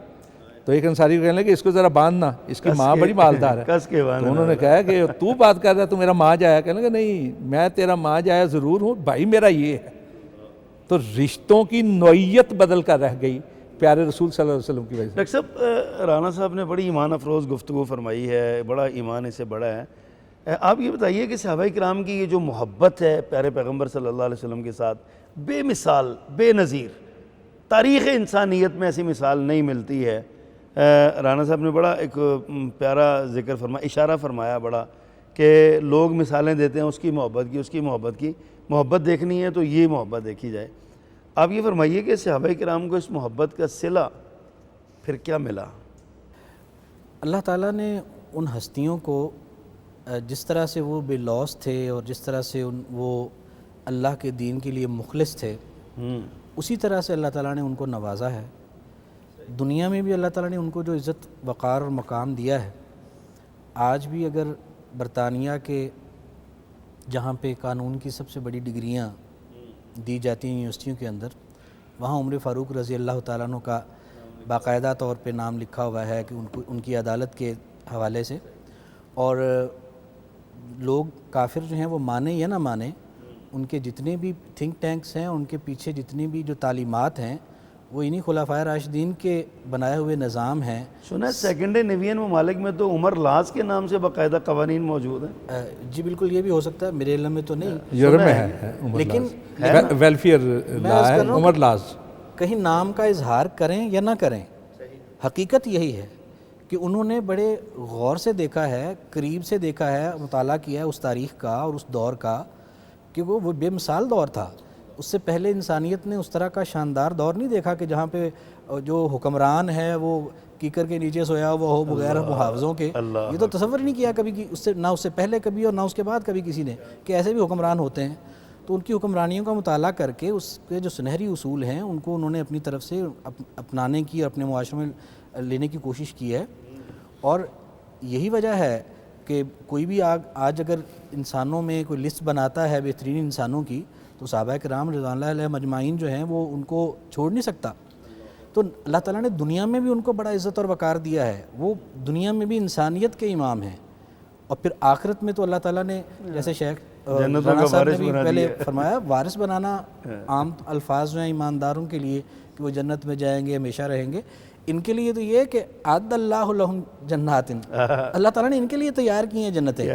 تو ایک انصاری کو کہنے لگے اس کو ذرا باندھنا، اس کی ماں بڑی مالدار ہے. تو انہوں نے کہا کہ تو بات کر رہا تو میرا ماں جایا. کہنے لگا نہیں میں تیرا ماں جایا ضرور ہوں، بھائی میرا یہ ہے. تو رشتوں کی نوعیت بدل کر رہ گئی پیارے رسول صلی اللہ علیہ وسلم کی وجہ سے. ڈاکٹر صاحب رانا صاحب نے بڑی ایمان افروز گفتگو فرمائی ہے، بڑا ایمان اس سے بڑا ہے. آپ یہ بتائیے کہ صحابہ کرام کی یہ جو محبت ہے پیارے پیغمبر صلی اللہ علیہ وسلم کے ساتھ بے مثال، بے نظیر، تاریخ انسانیت میں ایسی مثال نہیں ملتی ہے. رانا صاحب نے بڑا ایک پیارا ذکر فرمایا، اشارہ فرمایا بڑا کہ لوگ مثالیں دیتے ہیں اس کی محبت کی، اس کی محبت کی. محبت دیکھنی ہے تو یہ محبت دیکھی جائے. آپ یہ فرمائیے کہ صحابہ کرام کو اس محبت کا صلہ پھر کیا ملا؟ اللہ تعالیٰ نے ان ہستیوں کو جس طرح سے وہ بے لوث تھے اور جس طرح سے وہ اللہ کے دین کے لیے مخلص تھے، اسی طرح سے اللہ تعالیٰ نے ان کو نوازا ہے. دنیا میں بھی اللہ تعالیٰ نے ان کو جو عزت وقار اور مقام دیا ہے، آج بھی اگر برطانیہ کے جہاں پہ قانون کی سب سے بڑی ڈگریاں دی جاتی ہیں یونیورسٹیوں کے اندر، وہاں عمر فاروق رضی اللہ تعالیٰ عنہ کا باقاعدہ طور پہ نام لکھا ہوا ہے کہ ان کی عدالت کے حوالے سے. اور لوگ کافر جو ہیں وہ مانیں یا نہ مانیں، ان کے جتنے بھی تھنک ٹینکس ہیں، ان کے پیچھے جتنی بھی جو تعلیمات ہیں وہ انہی خلفائے راشدین کے بنائے ہوئے نظام ہیں. سنا سیکنڈ نیوین ممالک میں تو عمر لاز کے نام سے باقاعدہ قوانین موجود ہیں. جی بالکل، یہ بھی ہو سکتا ہے، میرے علم میں تو نہیں. یورپ میں ہے لیکن ویلفیئر لا ہے عمر لاز. کہیں نام کا اظہار کریں یا نہ کریں، حقیقت یہی ہے کہ انہوں نے بڑے غور سے دیکھا ہے، قریب سے دیکھا ہے، مطالعہ کیا ہے اس تاریخ کا اور اس دور کا کہ وہ بے مثال دور تھا. اس سے پہلے انسانیت نے اس طرح کا شاندار دور نہیں دیکھا کہ جہاں پہ جو حکمران ہے وہ کیکر کے نیچے سویا ہوا ہو بغیر محافظوں کے. یہ تو تصور نہیں کیا کبھی اس سے، نہ اس سے پہلے کبھی اور نہ اس کے بعد کبھی کسی نے، کہ ایسے بھی حکمران ہوتے ہیں. تو ان کی حکمرانیوں کا مطالعہ کر کے اس کے جو سنہری اصول ہیں ان کو انہوں نے اپنی طرف سے اپنانے کی اور اپنے معاشرے میں لینے کی کوشش کی ہے. اور یہی وجہ ہے کہ کوئی بھی آج اگر انسانوں میں کوئی لسٹ بناتا ہے بہترین انسانوں کی تو صحابہ کرام رضوان اللہ علیہم اجمعین جو ہیں وہ ان کو چھوڑ نہیں سکتا. تو اللہ تعالیٰ نے دنیا میں بھی ان کو بڑا عزت اور وقار دیا ہے، وہ دنیا میں بھی انسانیت کے امام ہیں. اور پھر آخرت میں تو اللہ تعالیٰ نے جیسے شیخ رانا صاحب نے بھی پہلے فرمایا، وارث بنانا عام الفاظ جو ہیں ایمانداروں کے لیے کہ وہ جنت میں جائیں گے، ہمیشہ رہیں گے. ان کے لیے تو یہ کہ عد اللہ لہم جنات، اللہ تعالیٰ نے ان کے لیے تیار کی ہیں جنتیں.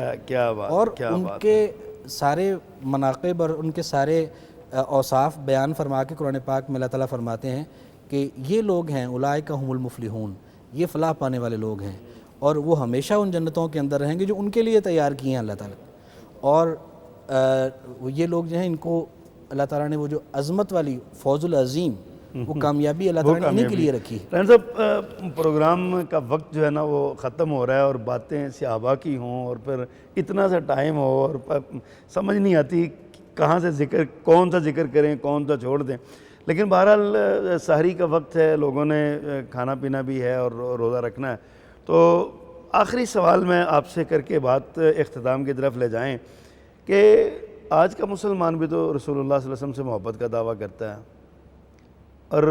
اور ان کے سارے مناقب اور ان کے سارے اوصاف بیان فرما کے قرآن پاک میں اللہ تعالیٰ فرماتے ہیں کہ یہ لوگ ہیں اولئک هم المفلحون، یہ فلاح پانے والے لوگ ہیں، اور وہ ہمیشہ ان جنتوں کے اندر رہیں گے جو ان کے لیے تیار کی ہیں اللہ تعالیٰ۔ اور یہ لوگ جو ہیں ان کو اللہ تعالیٰ نے وہ جو عظمت والی فوز العظیم، وہ کامیابی اللہ تعالیٰ نے انہیں کے لیے رکھی ہے۔ رحمان صاحب، پروگرام کا وقت جو ہے نا وہ ختم ہو رہا ہے، اور باتیں صحابہ کی ہوں اور پھر اتنا سا ٹائم ہو اور سمجھ نہیں آتی کہاں سے ذکر، کون سا ذکر کریں کون سا چھوڑ دیں، لیکن بہرحال سحری کا وقت ہے، لوگوں نے کھانا پینا بھی ہے اور روزہ رکھنا ہے۔ تو آخری سوال میں آپ سے کر کے بات اختتام کی طرف لے جائیں کہ آج کا مسلمان بھی تو رسول اللہ صلی اللہ علیہ وسلم سے محبت کا دعویٰ کرتا ہے، اور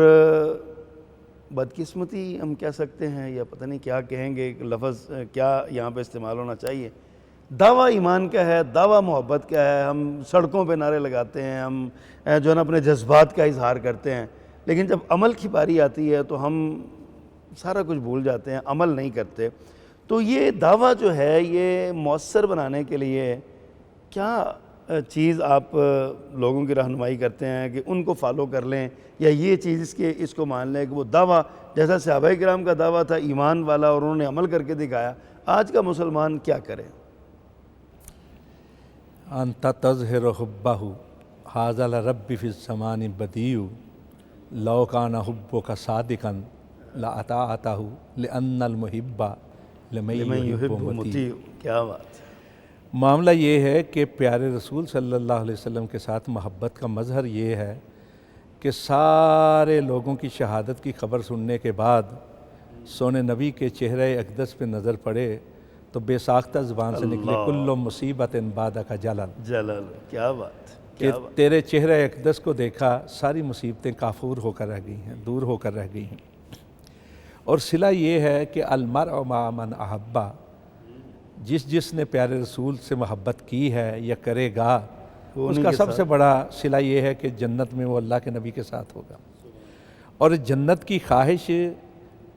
بدقسمتی ہم کہہ سکتے ہیں یا پتہ نہیں کیا کہیں گے، لفظ کیا یہاں پہ استعمال ہونا چاہیے، دعویٰ ایمان کا ہے، دعویٰ محبت کا ہے، ہم سڑکوں پہ نعرے لگاتے ہیں، ہم جو ہے نا اپنے جذبات کا اظہار کرتے ہیں، لیکن جب عمل کی باری آتی ہے تو ہم سارا کچھ بھول جاتے ہیں، عمل نہیں کرتے۔ تو یہ دعویٰ جو ہے یہ مؤثر بنانے کے لیے کیا چیز آپ لوگوں کی رہنمائی کرتے ہیں کہ ان کو فالو کر لیں، یا یہ چیز اس کو مان لیں کہ وہ دعویٰ جیسا صحابہ کرام کا دعویٰ تھا ایمان والا اور انہوں نے عمل کر کے دکھایا، آج کا مسلمان کیا کرے؟ انت تظہر حبہ ھذا لرب فی الزمان بدیع لو کان حبک صادقا لاطاعتہ لان المحب لمن یحب مطیع۔ کیا بات ہے۔ معاملہ یہ ہے کہ پیارے رسول صلی اللہ علیہ وسلم کے ساتھ محبت کا مظہر یہ ہے کہ سارے لوگوں کی شہادت کی خبر سننے کے بعد سونے نبی کے چہرہ اقدس پہ نظر پڑے تو بے ساختہ زبان سے نکلے کل مصیبت بعدک جلل، جلال، کیا بات، کہ تیرے چہرہ اقدس کو دیکھا ساری مصیبتیں کافور ہو کر رہ گئی ہیں، دور ہو کر رہ گئی ہیں۔ اور صلہ یہ ہے کہ المرء مع من احبہ، جس نے پیارے رسول سے محبت کی ہے یا کرے گا، اس کا سب سے بڑا صلہ یہ ہے کہ جنت میں وہ اللہ کے نبی کے ساتھ ہوگا۔ اور جنت کی خواہش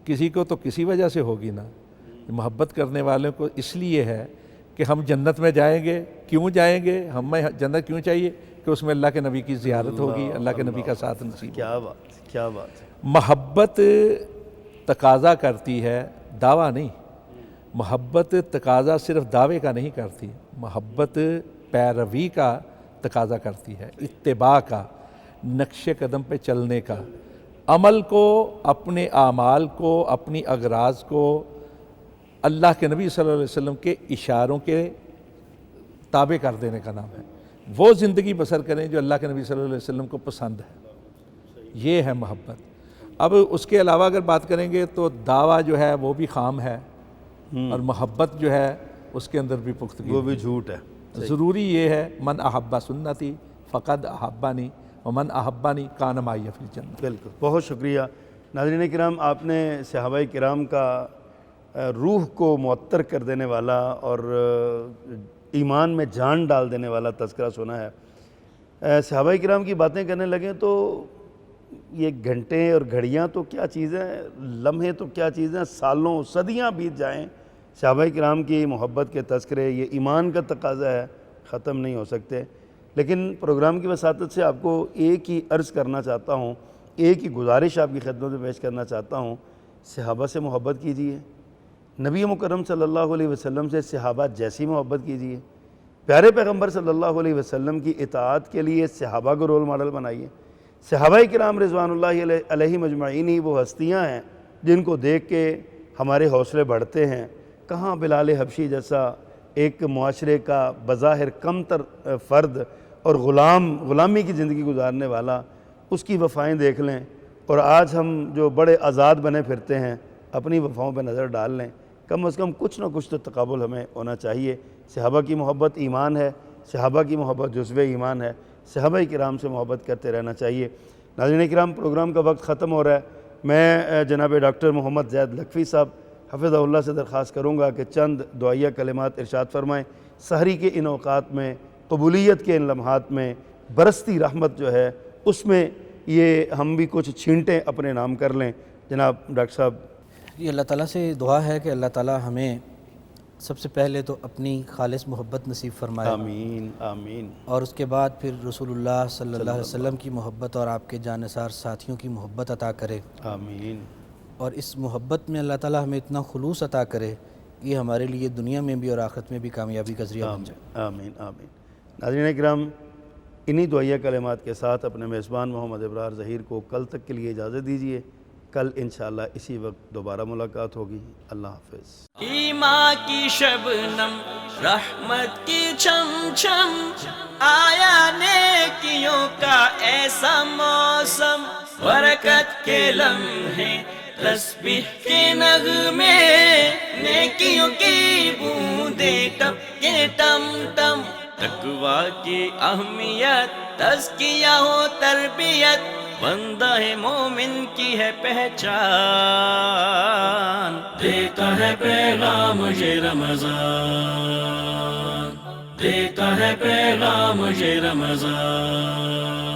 کسی کو تو کسی وجہ سے ہوگی نا، محبت کرنے والوں کو اس لیے ہے کہ ہم جنت میں جائیں گے، کیوں جائیں گے، ہمیں جنت کیوں چاہیے کہ اس میں اللہ کے نبی کی زیارت ہوگی، اللہ کے نبی کا ساتھ نصیب۔ کیا بات، کیا بات ہے۔ محبت تقاضا کرتی ہے، دعویٰ نہیں۔ محبت تقاضا صرف دعوے کا نہیں کرتی، محبت پیروی کا تقاضا کرتی ہے، اتباع کا، نقش قدم پہ چلنے کا، عمل کو، اپنے اعمال کو، اپنی اغراض کو اللہ کے نبی صلی اللہ علیہ وسلم کے اشاروں کے تابع کر دینے کا نام ہے۔ وہ زندگی بسر کریں جو اللہ کے نبی صلی اللہ علیہ وسلم کو پسند ہے، یہ ہے محبت۔ اب اس کے علاوہ اگر بات کریں گے تو دعویٰ جو ہے وہ بھی خام ہے، اور محبت جو ہے اس کے اندر بھی پختگی، وہ بھی جھوٹ ہے۔ ضروری یہ ہے من احب سنتی فقد احبانی ومن احبانی کان معی فی الجنہ۔ بالکل، بہت شکریہ۔ ناظرین کرام، آپ نے صحابہ کرام کا روح کو معطر کر دینے والا اور ایمان میں جان ڈال دینے والا تذکرہ سنا ہے۔ صحابہ کرام کی باتیں کرنے لگیں تو یہ گھنٹے اور گھڑیاں تو کیا چیزیں، لمحے تو کیا چیزیں، سالوں صدیاں بیت جائیں، صحابہ کرام کی محبت کے تذکرے، یہ ایمان کا تقاضا ہے، ختم نہیں ہو سکتے۔ لیکن پروگرام کی وساطت سے آپ کو ایک ہی عرض کرنا چاہتا ہوں، ایک ہی گزارش آپ کی خدمت میں پیش کرنا چاہتا ہوں، صحابہ سے محبت کیجیے، نبی مکرم صلی اللہ علیہ وسلم سے صحابہ جیسی محبت کیجیے، پیارے پیغمبر صلی اللہ علیہ وسلم کی اطاعت کے لیے صحابہ کو رول ماڈل بنائیے۔ صحابہ کرام رضوان اللہ علیہ مجمعین ہی وہ ہستیاں ہیں جن کو دیکھ کے ہمارے حوصلے بڑھتے ہیں۔ کہاں بلال حبشی جیسا ایک معاشرے کا بظاہر کم تر فرد اور غلامی کی زندگی گزارنے والا، اس کی وفائیں دیکھ لیں، اور آج ہم جو بڑے آزاد بنے پھرتے ہیں اپنی وفاؤں پہ نظر ڈال لیں، کم از کم کچھ نہ کچھ تو تقابل ہمیں ہونا چاہیے۔ صحابہ کی محبت ایمان ہے، صحابہ کی محبت جزو ایمان ہے، صحابہ کرام سے محبت کرتے رہنا چاہیے۔ ناظرین کرام، پروگرام کا وقت ختم ہو رہا ہے۔ میں جناب ڈاکٹر محمد زید لکھوی صاحب حفظہ اللہ سے درخواست کروں گا کہ چند دعائیہ کلمات ارشاد فرمائیں۔ سحری کے ان اوقات میں، قبولیت کے ان لمحات میں، برستی رحمت جو ہے اس میں یہ ہم بھی کچھ چھینٹیں اپنے نام کر لیں۔ جناب ڈاکٹر صاحب۔ یہ اللہ تعالیٰ سے دعا ہے کہ اللہ تعالیٰ ہمیں سب سے پہلے تو اپنی خالص محبت نصیب فرمائے، آمین آمین، اور اس کے بعد پھر رسول اللہ صلی اللہ علیہ وسلم کی محبت اور آپ کے جانثار ساتھیوں کی محبت عطا کرے، آمین، اور اس محبت میں اللہ تعالیٰ ہمیں اتنا خلوص عطا کرے کہ یہ ہمارے لیے دنیا میں بھی اور آخرت میں بھی کامیابی کا ذریعہ بن جائے۔ آمین آمین۔ ناظرین اکرام، انہی دعائیہ کلمات کے ساتھ اپنے میزبان محمد ابرار ظہیر کو کل تک کے لیے اجازت دیجیے۔ کل انشاءاللہ اسی وقت دوبارہ ملاقات ہوگی۔ اللہ حافظ۔ ایمان کی شبنم رحمت کی چھم چھم، آیا نیکیوں کا ایسا موسم، برکت کے لمحے تسبیح کے نغمے، نیکیوں کی بوندیں ٹپ کے ٹم ٹم، تقویٰ کی اہمیت، تزکیہ و تربیت، بندہ مومن کی ہے پہچان، دیتا ہے پیغام یہ رمضان، دیتا ہے پیغام یہ رمضان۔